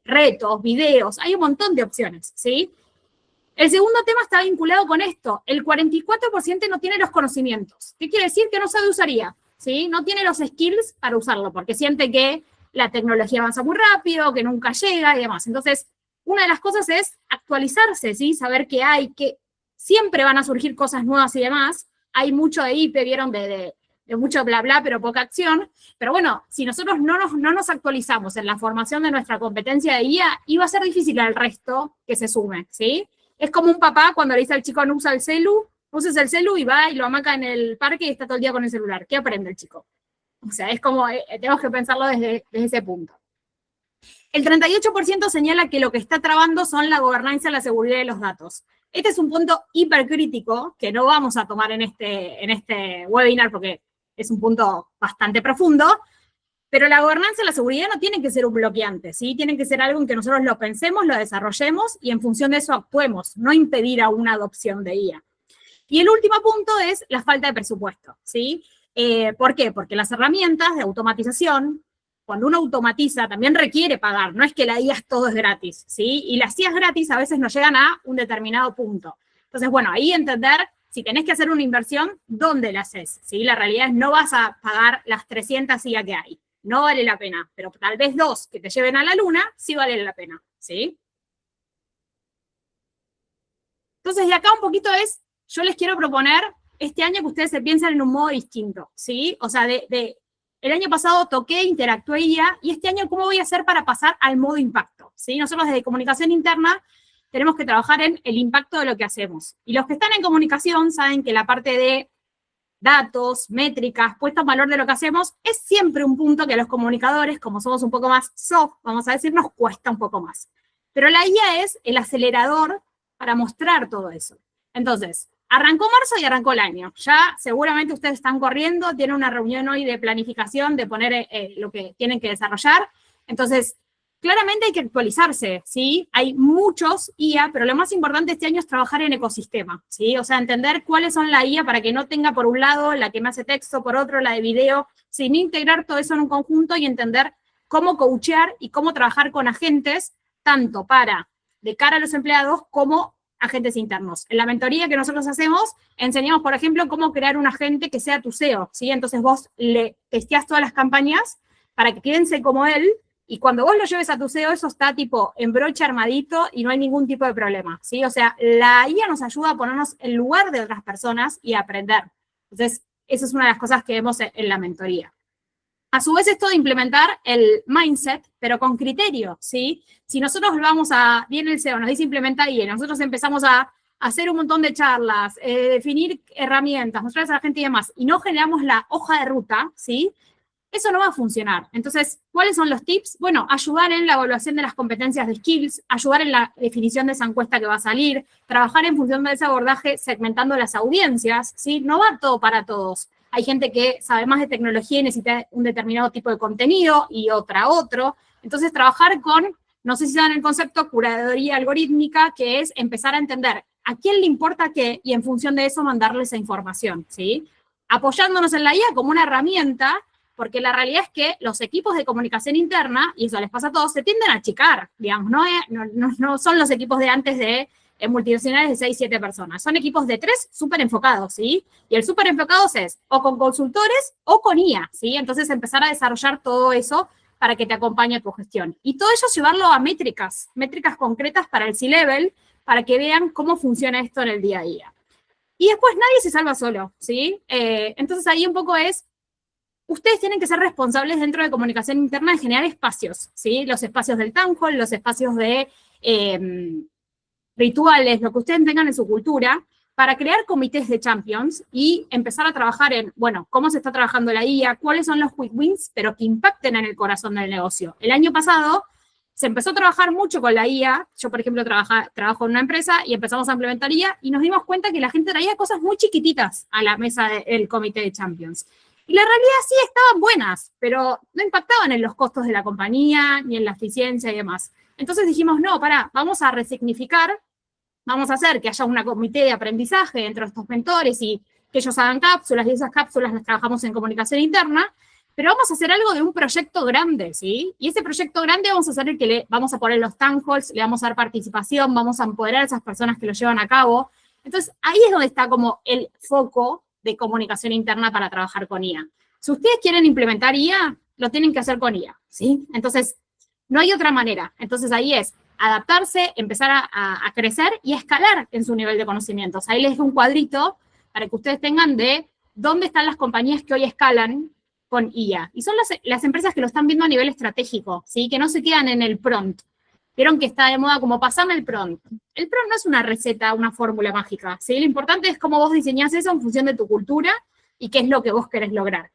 retos, videos, hay un montón de opciones, ¿sí? El segundo tema está vinculado con esto. El 44% no tiene los conocimientos. ¿Qué quiere decir? Que no sabe usar IA, ¿sí? No tiene los skills para usarlo, porque siente que la tecnología avanza muy rápido, que nunca llega y demás. Entonces, una de las cosas es actualizarse, ¿sí? Saber que siempre van a surgir cosas nuevas y demás. Hay mucho de IP, vieron, de mucho bla bla, pero poca acción. Pero bueno, si nosotros no nos actualizamos en la formación de nuestra competencia de IA, iba a ser difícil al resto que se sume, ¿sí? Es como un papá cuando le dice al chico no usa el celu, uses el celu y va y lo hamaca en el parque y está todo el día con el celular. ¿Qué aprende el chico? O sea, es como, tenemos que pensarlo desde ese punto. El 38% señala que lo que está trabando son la gobernanza y la seguridad de los datos. Este es un punto hipercrítico que no vamos a tomar en este webinar porque es un punto bastante profundo, pero la gobernanza y la seguridad no tienen que ser un bloqueante, ¿sí? Tienen que ser algo en que nosotros lo pensemos, lo desarrollemos y en función de eso actuemos, no impedir a una adopción de IA. Y el último punto es la falta de presupuesto, ¿sí? ¿Por qué? Porque las herramientas de automatización, cuando uno automatiza, también requiere pagar, no es que la IA todo es gratis, ¿sí? Y las IAs gratis a veces no llegan a un determinado punto. Entonces, bueno, ahí entender, si tenés que hacer una inversión, ¿dónde la haces? ¿Sí? La realidad es no vas a pagar las 300 IA que hay, no vale la pena, pero tal vez 2 que te lleven a la luna, sí vale la pena, ¿sí? Entonces, de acá un poquito yo les quiero proponer este año que ustedes se piensen en un modo distinto, ¿sí? O sea, el año pasado toqué, interactué IA, y este año, ¿cómo voy a hacer para pasar al modo impacto? ¿Sí? Nosotros desde comunicación interna tenemos que trabajar en el impacto de lo que hacemos. Y los que están en comunicación saben que la parte de datos, métricas, puesta en valor de lo que hacemos, es siempre un punto que a los comunicadores, como somos un poco más soft, vamos a decir, nos cuesta un poco más. Pero la IA es el acelerador para mostrar todo eso. Entonces, arrancó marzo y arrancó el año. Ya seguramente ustedes están corriendo, tienen una reunión hoy de planificación, de poner lo que tienen que desarrollar. Entonces, claramente hay que actualizarse, ¿sí? Hay muchos IA, pero lo más importante este año es trabajar en ecosistema, ¿sí? O sea, entender cuáles son la IA para que no tenga por un lado la que me hace texto, por otro la de video, sin integrar todo eso en un conjunto y entender cómo coachear y cómo trabajar con agentes, tanto para de cara a los empleados como agentes internos. En la mentoría que nosotros hacemos, enseñamos, por ejemplo, cómo crear un agente que sea tu SEO, ¿sí? Entonces vos le testeás todas las campañas para que quédense como él, y cuando vos lo lleves a tu SEO, eso está tipo en broche armadito y no hay ningún tipo de problema, ¿sí? O sea, la IA nos ayuda a ponernos en lugar de otras personas y a aprender. Entonces, eso es una de las cosas que vemos en la mentoría. A su vez, esto de implementar el mindset, pero con criterio, ¿sí? Si nosotros viene el SEO, nos dice implementa IA, y nosotros empezamos a hacer un montón de charlas, definir herramientas, mostrarles a la gente y demás, y no generamos la hoja de ruta, ¿sí? Eso no va a funcionar. Entonces, ¿cuáles son los tips? Bueno, ayudar en la evaluación de las competencias de skills, ayudar en la definición de esa encuesta que va a salir, trabajar en función de ese abordaje segmentando las audiencias, ¿sí? No va todo para todos. Hay gente que sabe más de tecnología y necesita un determinado tipo de contenido y otro. Entonces, trabajar con, no sé si saben el concepto, curaduría algorítmica, que es empezar a entender a quién le importa qué y en función de eso mandarle esa información, ¿sí? Apoyándonos en la IA como una herramienta, porque la realidad es que los equipos de comunicación interna, y eso les pasa a todos, se tienden a achicar, digamos, no son los equipos de antes de multinacionales de 6, 7 personas, son equipos de 3 súper enfocados, ¿sí? Y el súper enfocados es o con consultores o con IA, ¿sí? Entonces empezar a desarrollar todo eso para que te acompañe a tu gestión. Y todo ello llevarlo a métricas concretas para el C-Level, para que vean cómo funciona esto en el día a día. Y después nadie se salva solo, ¿sí? Entonces ahí un poco es, ustedes tienen que ser responsables dentro de comunicación interna de generar espacios, ¿sí? Los espacios del town hall, los espacios de rituales, lo que ustedes tengan en su cultura, para crear comités de champions y empezar a trabajar en, bueno, cómo se está trabajando la IA, cuáles son los quick wins, pero que impacten en el corazón del negocio. El año pasado se empezó a trabajar mucho con la IA. Yo, por ejemplo, trabajo en una empresa y empezamos a implementar IA y nos dimos cuenta que la gente traía cosas muy chiquititas a la mesa del comité de champions. Y la realidad sí estaban buenas, pero no impactaban en los costos de la compañía, ni en la eficiencia y demás. Entonces dijimos, no, vamos a resignificar, vamos a hacer que haya un comité de aprendizaje entre estos mentores y que ellos hagan cápsulas, y esas cápsulas las trabajamos en comunicación interna, pero vamos a hacer algo de un proyecto grande, ¿sí? Y ese proyecto grande vamos a hacer el que vamos a poner los town halls, le vamos a dar participación, vamos a empoderar a esas personas que lo llevan a cabo. Entonces, ahí es donde está como el foco de comunicación interna para trabajar con IA. Si ustedes quieren implementar IA, lo tienen que hacer con IA, ¿sí? Entonces, no hay otra manera. Entonces, ahí es adaptarse, empezar a crecer y a escalar en su nivel de conocimientos. Ahí les dejo un cuadrito para que ustedes tengan de dónde están las compañías que hoy escalan con IA. Y son las empresas que lo están viendo a nivel estratégico, ¿sí? Que no se quedan en el prompt. Vieron que está de moda como pasarme el prompt. El prompt no es una receta, una fórmula mágica, ¿sí? Lo importante es cómo vos diseñás eso en función de tu cultura y qué es lo que vos querés lograr.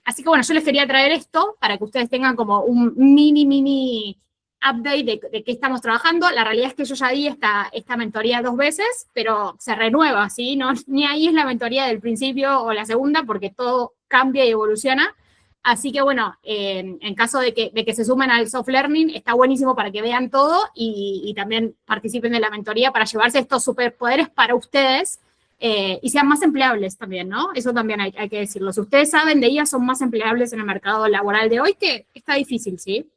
Así que bueno, yo les quería traer esto para que ustedes tengan como un mini update de qué estamos trabajando. La realidad es que yo ya di esta mentoría 2 veces, pero se renueva, ¿sí? No, ni ahí es la mentoría del principio o la segunda, porque todo cambia y evoluciona. Así que bueno, en caso de que se sumen al soft learning, está buenísimo para que vean todo y también participen de la mentoría para llevarse estos superpoderes para ustedes y sean más empleables también, ¿no? Eso también hay que decirlo. Si ustedes saben de ellas, son más empleables en el mercado laboral de hoy, que está difícil, ¿sí?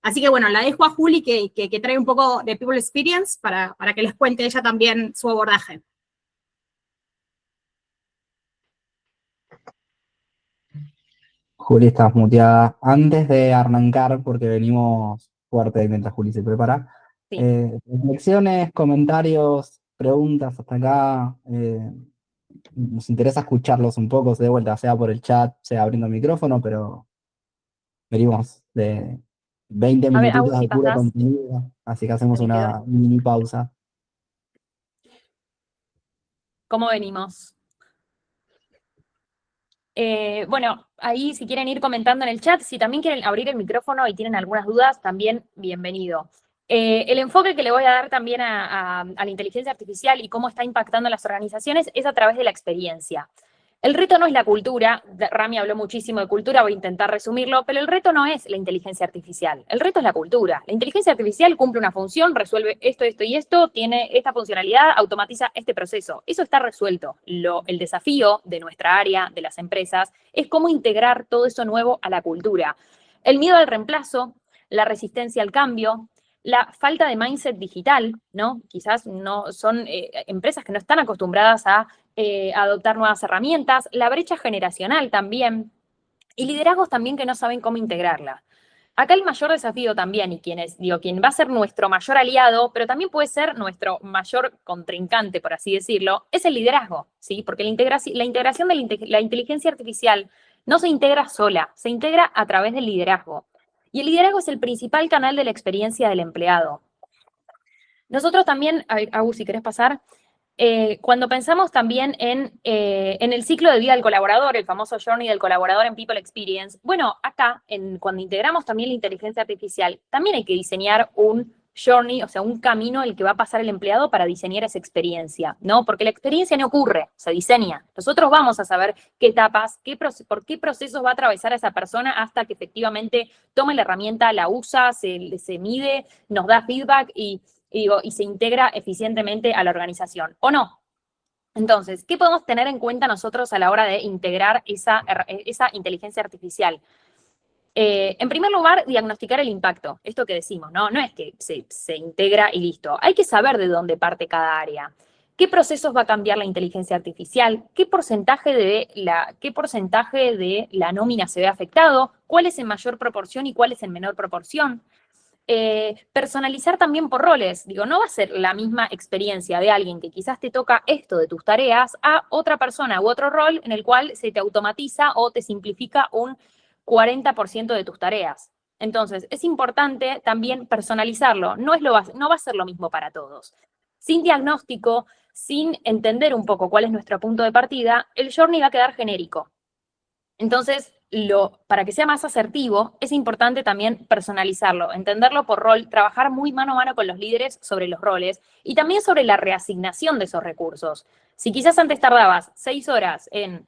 Así que bueno, la dejo a Juli que trae un poco de People Experience para que les cuente ella también su abordaje. Juli, estás muteada. Antes de arrancar, porque venimos fuerte mientras Juli se prepara, Sí. reflexiones, comentarios, preguntas hasta acá. Nos interesa escucharlos un poco, de vuelta, sea por el chat, sea abriendo el micrófono, pero venimos de 20 A ver, minutitos Agus, de si puro pasás, contenido, así que hacemos me quedo. una mini pausa. ¿Cómo venimos? Bueno, ahí si quieren ir comentando en el chat, si también quieren abrir el micrófono y tienen algunas dudas, también bienvenido. El enfoque que le voy a dar también a la inteligencia artificial y cómo está impactando en las organizaciones es a través de la experiencia. El reto no es la cultura, Rami habló muchísimo de cultura, voy a intentar resumirlo, pero el reto no es la inteligencia artificial, el reto es la cultura. La inteligencia artificial cumple una función, resuelve esto, esto y esto, tiene esta funcionalidad, automatiza este proceso. Eso está resuelto. El desafío de nuestra área, de las empresas, es cómo integrar todo eso nuevo a la cultura. El miedo al reemplazo, la resistencia al cambio, la falta de mindset digital, ¿no? Quizás no son empresas que no están acostumbradas a adoptar nuevas herramientas, la brecha generacional también, y liderazgos también que no saben cómo integrarla. Acá el mayor desafío también, y quien va a ser nuestro mayor aliado, pero también puede ser nuestro mayor contrincante, por así decirlo, es el liderazgo, ¿sí? Porque la integración de la inteligencia artificial no se integra sola, se integra a través del liderazgo. Y el liderazgo es el principal canal de la experiencia del empleado. Nosotros también, Agus, si querés pasar, cuando pensamos también en el ciclo de vida del colaborador, el famoso journey del colaborador en People Experience, bueno, acá, cuando integramos también la inteligencia artificial, también hay que diseñar un journey, o sea, un camino el que va a pasar el empleado para diseñar esa experiencia, ¿no? Porque la experiencia no ocurre, se diseña. Nosotros vamos a saber qué etapas, por qué procesos va a atravesar a esa persona hasta que efectivamente tome la herramienta, la usa, se mide, nos da feedback y se integra eficientemente a la organización, ¿o no? Entonces, ¿qué podemos tener en cuenta nosotros a la hora de integrar esa inteligencia artificial? En primer lugar, diagnosticar el impacto, esto que decimos, ¿no? No es que se integra y listo. Hay que saber de dónde parte cada área. ¿Qué procesos va a cambiar la inteligencia artificial? ¿Qué porcentaje de la nómina se ve afectado? ¿Cuál es en mayor proporción y cuál es en menor proporción? Personalizar también por roles. No va a ser la misma experiencia de alguien que quizás te toca esto de tus tareas a otra persona u otro rol en el cual se te automatiza o te simplifica un 40% de tus tareas. Entonces, es importante también personalizarlo. No va a ser lo mismo para todos. Sin diagnóstico, sin entender un poco cuál es nuestro punto de partida, el journey va a quedar genérico. Entonces, para que sea más asertivo, es importante también personalizarlo, entenderlo por rol, trabajar muy mano a mano con los líderes sobre los roles y también sobre la reasignación de esos recursos. Si quizás antes tardabas 6 horas en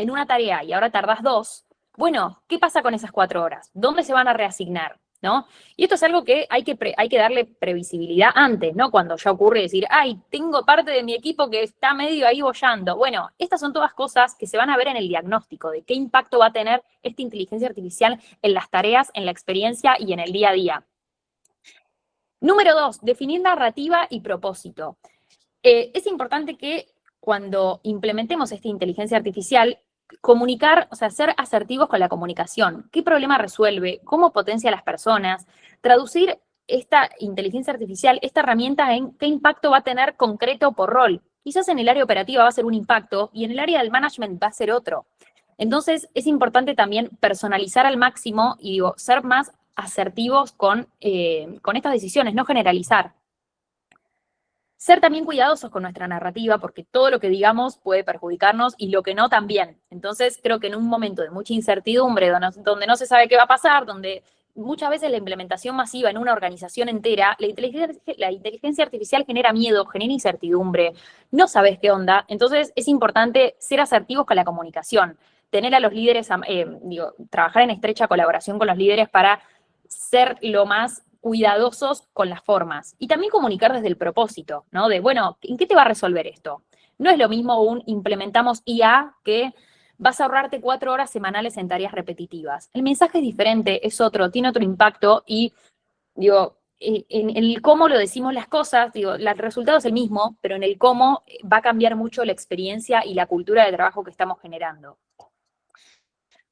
una tarea y ahora tardás 2, bueno, ¿qué pasa con esas 4 horas? ¿Dónde se van a reasignar? ¿No? Y esto es algo que hay que darle previsibilidad antes, ¿no? Cuando ya ocurre decir, ay, tengo parte de mi equipo que está medio ahí boyando. Bueno, estas son todas cosas que se van a ver en el diagnóstico de qué impacto va a tener esta inteligencia artificial en las tareas, en la experiencia y en el día a día. Número 2, definir narrativa y propósito. Es importante que cuando implementemos esta inteligencia artificial, comunicar, o sea, ser asertivos con la comunicación. ¿Qué problema resuelve? ¿Cómo potencia a las personas? Traducir esta inteligencia artificial, esta herramienta en qué impacto va a tener concreto por rol. Quizás en el área operativa va a ser un impacto y en el área del management va a ser otro. Entonces, es importante también personalizar al máximo y ser más asertivos con estas decisiones, no generalizar. Ser también cuidadosos con nuestra narrativa, porque todo lo que digamos puede perjudicarnos y lo que no también. Entonces, creo que en un momento de mucha incertidumbre, donde no se sabe qué va a pasar, donde muchas veces la implementación masiva en una organización entera, la inteligencia artificial genera miedo, genera incertidumbre, no sabes qué onda. Entonces, es importante ser asertivos con la comunicación, tener a los líderes, trabajar en estrecha colaboración con los líderes para ser lo más cuidadosos con las formas y también comunicar desde el propósito, ¿no? De, bueno, ¿en qué te va a resolver esto? No es lo mismo implementamos IA que vas a ahorrarte 4 horas semanales en tareas repetitivas. El mensaje es diferente, es otro, tiene otro impacto y, en el cómo lo decimos las cosas, el resultado es el mismo, pero en el cómo va a cambiar mucho la experiencia y la cultura de trabajo que estamos generando.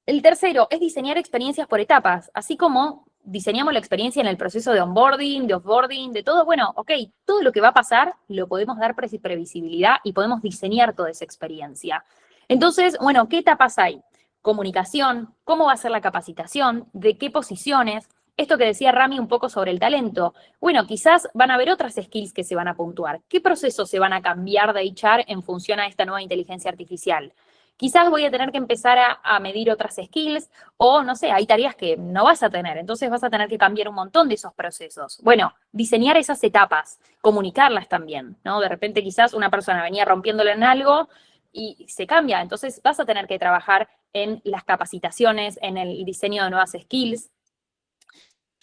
El tercero es diseñar experiencias por etapas, así como diseñamos la experiencia en el proceso de onboarding, de offboarding, de todo. Bueno, ok, todo lo que va a pasar lo podemos dar previsibilidad y podemos diseñar toda esa experiencia. Entonces, bueno, ¿qué etapas hay? Comunicación, cómo va a ser la capacitación, de qué posiciones. Esto que decía Rami un poco sobre el talento. Bueno, quizás van a haber otras skills que se van a puntuar. ¿Qué procesos se van a cambiar de HR en función a esta nueva inteligencia artificial? quizás voy a tener que empezar a medir otras skills, o no sé, hay tareas que no vas a tener, entonces vas a tener que cambiar un montón de esos procesos. Bueno, diseñar esas etapas, comunicarlas también, ¿no? De repente quizás una persona venía rompiéndole en algo y se cambia, entonces vas a tener que trabajar en las capacitaciones, en el diseño de nuevas skills.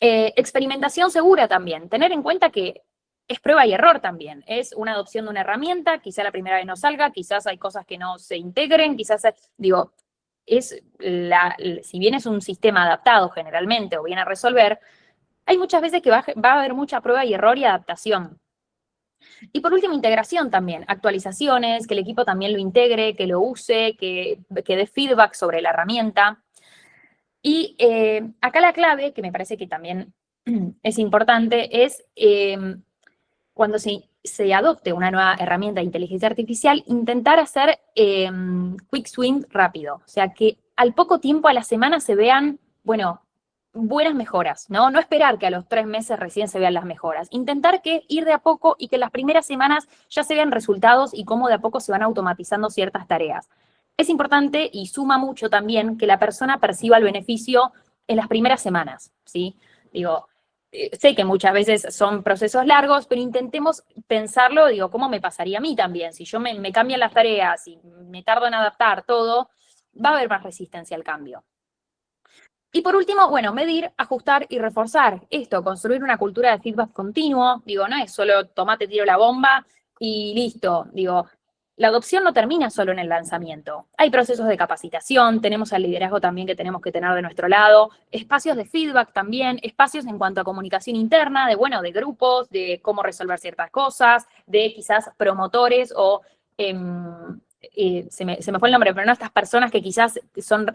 Experimentación segura también, tener en cuenta que es prueba y error también, es una adopción de una herramienta, quizá la primera vez no salga, quizás hay cosas que no se integren, quizás, digo, si bien es un sistema adaptado generalmente o viene a resolver, hay muchas veces que va a haber mucha prueba y error y adaptación. Y por último, integración también, actualizaciones, que el equipo también lo integre, que lo use, que dé feedback sobre la herramienta. Y acá la clave, que me parece que también es importante, es cuando se adopte una nueva herramienta de inteligencia artificial, intentar hacer quick swing rápido. O sea, que al poco tiempo, a la semana, se vean, bueno, buenas mejoras, ¿no? No esperar que a los 3 meses recién se vean las mejoras. Intentar ir de a poco y que en las primeras semanas ya se vean resultados y cómo de a poco se van automatizando ciertas tareas. Es importante y suma mucho también que la persona perciba el beneficio en las primeras semanas, ¿sí? Digo, sé que muchas veces son procesos largos, pero intentemos pensarlo, digo, ¿cómo me pasaría a mí también? Si yo me cambian las tareas y me tardo en adaptar todo, va a haber más resistencia al cambio. Y por último, bueno, medir, ajustar y reforzar. Esto, construir una cultura de feedback continuo. Digo, no es solo tomate, tiro la bomba y listo. Digo, la adopción no termina solo en el lanzamiento. Hay procesos de capacitación, tenemos al liderazgo también que tenemos que tener de nuestro lado, espacios de feedback también, espacios en cuanto a comunicación interna, de grupos, de cómo resolver ciertas cosas, de quizás promotores o... se me fue el nombre, pero no, estas personas que quizás son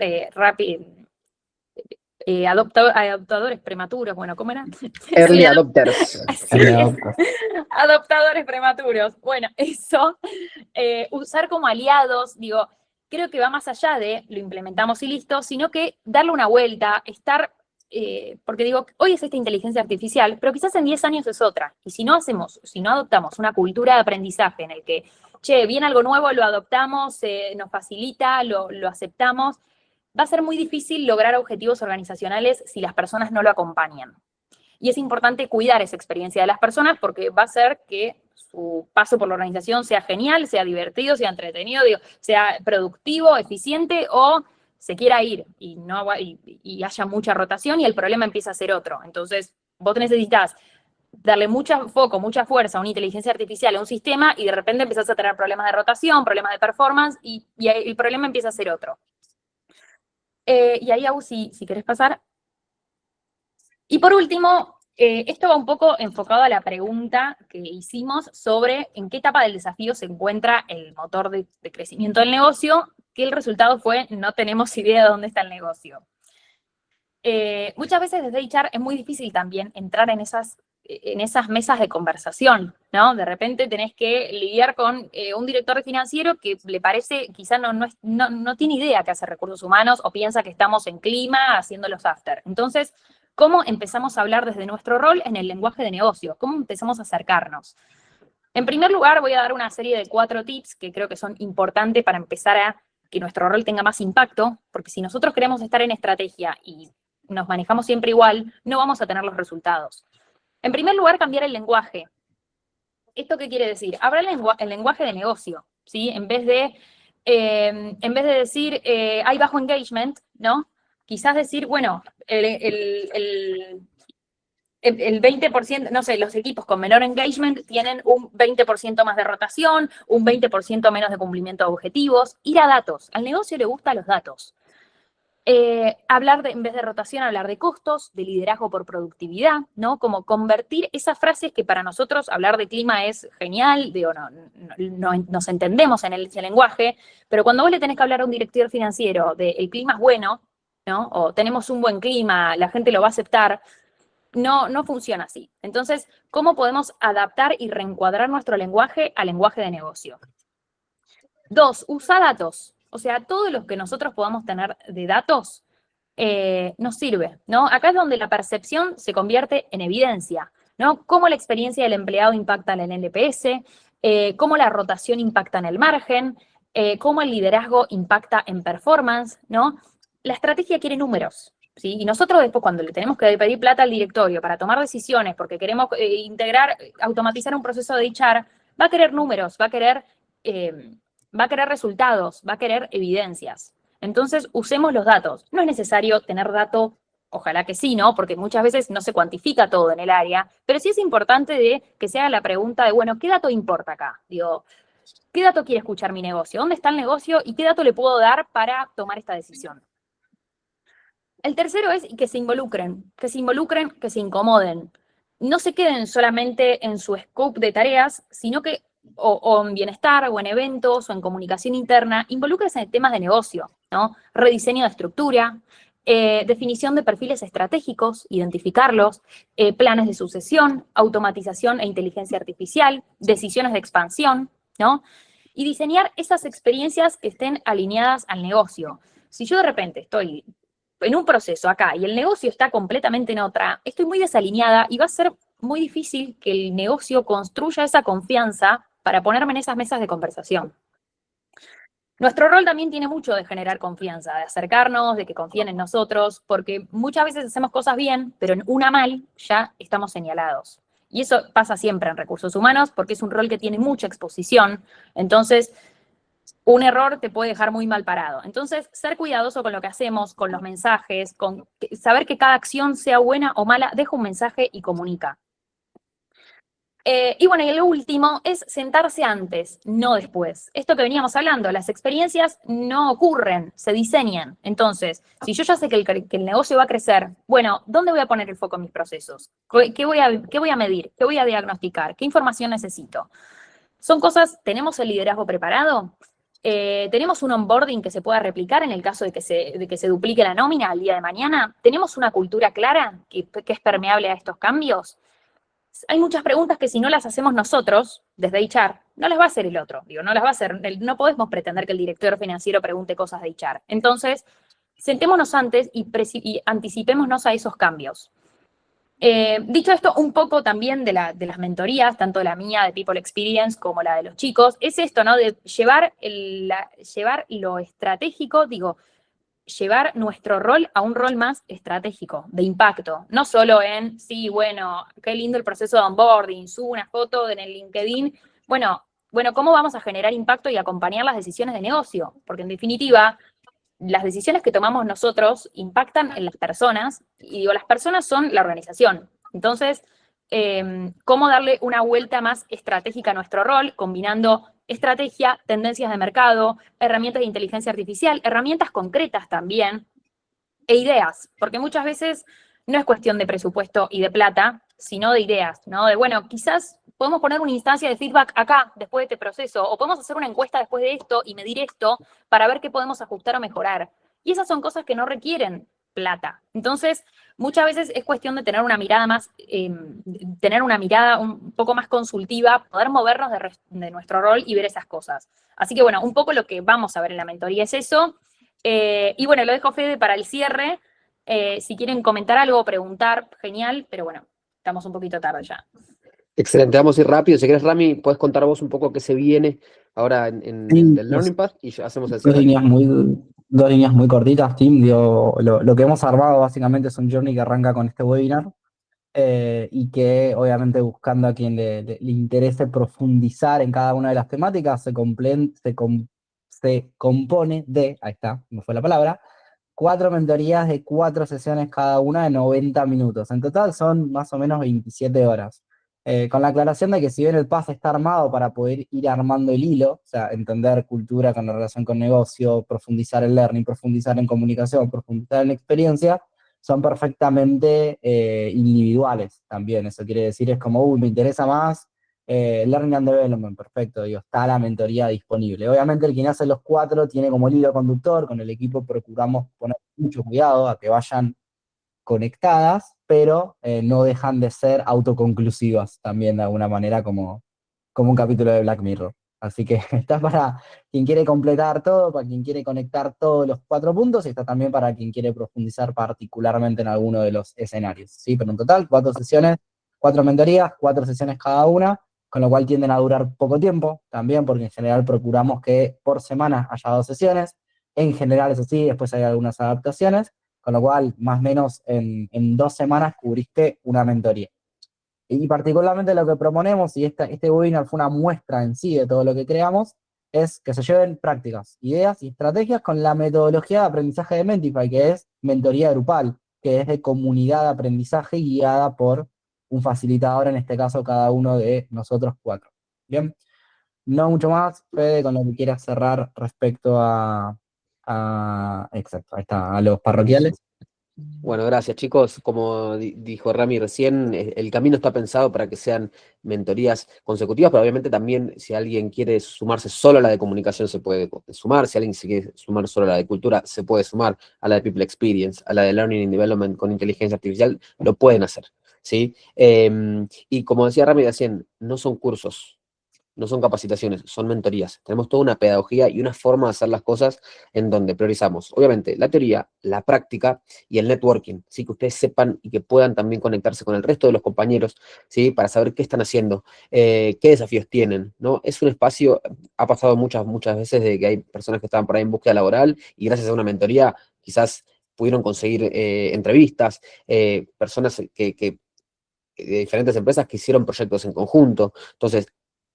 adoptadores prematuros, bueno, ¿cómo era? Early adopters. Así es, adoptadores prematuros. Bueno, eso, usar como aliados, digo, creo que va más allá de lo implementamos y listo, sino que darle una vuelta, porque digo, hoy es esta inteligencia artificial, pero quizás en 10 años es otra. Y si no adoptamos una cultura de aprendizaje en el que, viene algo nuevo, lo adoptamos, nos facilita, lo aceptamos, va a ser muy difícil lograr objetivos organizacionales si las personas no lo acompañan. Y es importante cuidar esa experiencia de las personas porque va a hacer que su paso por la organización sea genial, sea divertido, sea entretenido, sea productivo, eficiente o se quiera ir y haya mucha rotación y el problema empieza a ser otro. Entonces, vos necesitas darle mucho foco, mucha fuerza a una inteligencia artificial, a un sistema y de repente empezás a tener problemas de rotación, problemas de performance y el problema empieza a ser otro. Y ahí, Agus, si querés pasar. Y por último, esto va un poco enfocado a la pregunta que hicimos sobre en qué etapa del desafío se encuentra el motor de crecimiento del negocio, que el resultado fue no tenemos idea de dónde está el negocio. Muchas veces desde HR es muy difícil también entrar en esas mesas de conversación, ¿no? De repente tenés que lidiar con un director financiero que le parece, quizá no tiene idea que hace recursos humanos o piensa que estamos en clima haciendo los after. Entonces, ¿cómo empezamos a hablar desde nuestro rol en el lenguaje de negocio? ¿Cómo empezamos a acercarnos? En primer lugar, voy a dar una serie de 4 tips que creo que son importantes para empezar a que nuestro rol tenga más impacto, porque si nosotros queremos estar en estrategia y nos manejamos siempre igual, no vamos a tener los resultados. En primer lugar, cambiar el lenguaje. ¿Esto qué quiere decir? Hablar el lenguaje de negocio, ¿sí? En vez de decir hay bajo engagement, ¿no? Quizás decir, bueno, el 20%, no sé, los equipos con menor engagement tienen un 20% más de rotación, un 20% menos de cumplimiento de objetivos. Ir a datos. Al negocio le gustan los datos. En vez de rotación, hablar de costos, de liderazgo por productividad, ¿no? Como convertir esas frases que para nosotros hablar de clima es genial, nos entendemos en ese lenguaje, pero cuando vos le tenés que hablar a un director financiero de el clima es bueno, ¿no? O tenemos un buen clima, la gente lo va a aceptar, no funciona así. Entonces, ¿cómo podemos adaptar y reencuadrar nuestro lenguaje al lenguaje de negocio? 2, usa datos. O sea, todo lo que nosotros podamos tener de datos nos sirve, ¿no? Acá es donde la percepción se convierte en evidencia, ¿no? Cómo la experiencia del empleado impacta en el NPS, cómo la rotación impacta en el margen, cómo el liderazgo impacta en performance, ¿no? La estrategia quiere números, ¿sí? Y nosotros después cuando le tenemos que pedir plata al directorio para tomar decisiones, porque queremos automatizar un proceso de HR, va a querer números, va a querer resultados, va a querer evidencias. Entonces, usemos los datos. No es necesario tener datos, ojalá que sí, ¿no? Porque muchas veces no se cuantifica todo en el área, pero sí es importante de que se haga la pregunta de, bueno, ¿qué dato importa acá? Digo, ¿qué dato quiere escuchar mi negocio? ¿Dónde está el negocio? ¿Y qué dato le puedo dar para tomar esta decisión? El tercero es que se involucren, que se incomoden. No se queden solamente en su scope de tareas, sino que, o en bienestar, o en eventos, o en comunicación interna, involúcrense en temas de negocio, ¿no? Rediseño de estructura, definición de perfiles estratégicos, identificarlos, planes de sucesión, automatización e inteligencia artificial, decisiones de expansión, ¿no? Y diseñar esas experiencias que estén alineadas al negocio. Si yo de repente estoy en un proceso acá y el negocio está completamente en otra, estoy muy desalineada y va a ser muy difícil que el negocio construya esa confianza para ponerme en esas mesas de conversación. Nuestro rol también tiene mucho de generar confianza, de acercarnos, de que confíen en nosotros, porque muchas veces hacemos cosas bien, pero en una mal ya estamos señalados. Y eso pasa siempre en recursos humanos porque es un rol que tiene mucha exposición. Entonces, un error te puede dejar muy mal parado. Entonces, ser cuidadoso con lo que hacemos, con los mensajes, con saber que cada acción, sea buena o mala, deja un mensaje y comunica. Y bueno, y lo último es sentarse antes, no después. Esto que veníamos hablando, las experiencias no ocurren, se diseñan. Entonces, si yo ya sé que el negocio va a crecer, bueno, ¿dónde voy a poner el foco en mis procesos? ¿Qué voy a medir? ¿Qué voy a diagnosticar? ¿Qué información necesito? Son cosas, ¿tenemos el liderazgo preparado? ¿Tenemos un onboarding que se pueda replicar en el caso de que se duplique la nómina al día de mañana? ¿Tenemos una cultura clara que es permeable a estos cambios? Hay muchas preguntas que si no las hacemos nosotros, desde HR, no las va a hacer el otro. Digo, no las va a hacer, no podemos pretender que el director financiero pregunte cosas de HR. Entonces, sentémonos antes y anticipémonos a esos cambios. Dicho esto, un poco también de las mentorías, tanto la mía de People Experience como la de los chicos, es esto, ¿no? De llevar lo estratégico, llevar nuestro rol a un rol más estratégico, de impacto. No solo en, sí, bueno, qué lindo el proceso de onboarding, subo una foto en el LinkedIn. Bueno, ¿cómo vamos a generar impacto y acompañar las decisiones de negocio? Porque en definitiva, las decisiones que tomamos nosotros impactan en las personas, y las personas son la organización. Entonces, ¿cómo darle una vuelta más estratégica a nuestro rol, combinando estrategia, tendencias de mercado, herramientas de inteligencia artificial, herramientas concretas también, e ideas? Porque muchas veces no es cuestión de presupuesto y de plata, sino de ideas, ¿no? De, bueno, quizás podemos poner una instancia de feedback acá, después de este proceso, o podemos hacer una encuesta después de esto y medir esto para ver qué podemos ajustar o mejorar. Y esas son cosas que no requieren plata. Entonces, muchas veces es cuestión de tener una mirada un poco más consultiva, poder movernos de nuestro rol y ver esas cosas. Así que bueno, un poco lo que vamos a ver en la mentoría es eso. Y bueno, lo dejo, Fede, para el cierre. Si quieren comentar algo o preguntar, genial, pero bueno, estamos un poquito tarde ya. Excelente, vamos a ir rápido. Si querés, Rami, puedes contar vos un poco qué se viene ahora en el Learning Path y ya hacemos el Dos cierre. líneas muy cortitas, Tim. Lo que hemos armado básicamente es un journey que arranca con este webinar y que obviamente buscando a quien le interese profundizar en cada una de las temáticas se compone de, ahí está, me fue la palabra, 4 mentorías de 4 sesiones cada una de 90 minutos. En total son más o menos 27 horas. Con la aclaración de que si bien el path está armado para poder ir armando el hilo, o sea, entender cultura con la relación con negocio, profundizar en learning, profundizar en comunicación, profundizar en experiencia, son perfectamente individuales también. Eso quiere decir, es como, me interesa más Learning and Development, perfecto, está la mentoría disponible. Obviamente el quien hace los 4 tiene como el hilo conductor, con el equipo procuramos poner mucho cuidado a que vayan conectadas, pero no dejan de ser autoconclusivas también de alguna manera como un capítulo de Black Mirror. Así que está para quien quiere completar todo, para quien quiere conectar todos los 4 puntos, y está también para quien quiere profundizar particularmente en alguno de los escenarios. ¿Sí? Pero en total, 4 sesiones, 4 mentorías, 4 sesiones cada una, con lo cual tienden a durar poco tiempo, también porque en general procuramos que por semana haya 2 sesiones, en general es así, después hay algunas adaptaciones, con lo cual más o menos en 2 semanas cubriste una mentoría. Y particularmente lo que proponemos, y este webinar fue una muestra en sí de todo lo que creamos, es que se lleven prácticas, ideas y estrategias con la metodología de aprendizaje de Mentify, que es mentoría grupal, que es de comunidad de aprendizaje guiada por un facilitador, en este caso cada uno de nosotros 4. Bien, no mucho más, Fede, con lo que quieras cerrar respecto exacto, ahí está, a los parroquiales. Bueno, gracias chicos. Como dijo Rami recién, el camino está pensado para que sean mentorías consecutivas, pero obviamente también si alguien quiere sumarse solo a la de comunicación se puede sumar, si alguien se quiere sumar solo a la de cultura se puede sumar, a la de People Experience, a la de Learning and Development con inteligencia artificial, lo pueden hacer, ¿sí? Y como decía Rami recién, no son cursos, no son capacitaciones, son mentorías. Tenemos toda una pedagogía y una forma de hacer las cosas en donde priorizamos, obviamente, la teoría, la práctica y el networking, ¿sí? Que ustedes sepan y que puedan también conectarse con el resto de los compañeros, ¿sí? Para saber qué están haciendo, qué desafíos tienen, ¿no? Es un espacio, ha pasado muchas veces de que hay personas que estaban por ahí en búsqueda laboral y gracias a una mentoría quizás pudieron conseguir entrevistas, personas que de diferentes empresas que hicieron proyectos en conjunto. Entonces,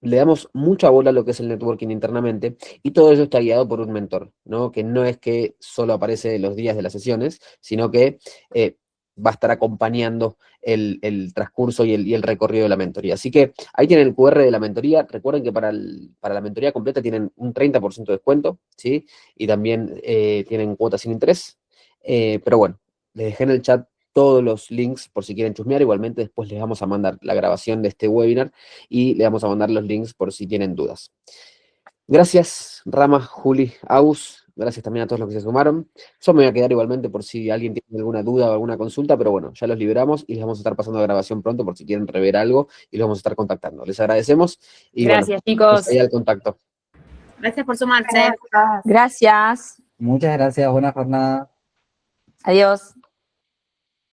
le damos mucha bola a lo que es el networking internamente y todo ello está guiado por un mentor, ¿no? Que no es que solo aparece los días de las sesiones, sino que va a estar acompañando el transcurso y el recorrido de la mentoría. Así que ahí tienen el QR de la mentoría. Recuerden que para la mentoría completa tienen un 30% de descuento, ¿sí? Y también tienen cuotas sin interés. Pero bueno, les dejé en el chat todos los links por si quieren chusmear. Igualmente después les vamos a mandar la grabación de este webinar y les vamos a mandar los links por si tienen dudas. Gracias, Rama, Juli, Agus. Gracias también a todos los que se sumaron. Yo me voy a quedar igualmente por si alguien tiene alguna duda o alguna consulta, pero bueno, ya los liberamos y les vamos a estar pasando la grabación pronto por si quieren rever algo y los vamos a estar contactando. Les agradecemos y Gracias, bueno, chicos. ahí al contacto. Gracias por sumarse. Gracias. Muchas gracias, buena jornada. Adiós.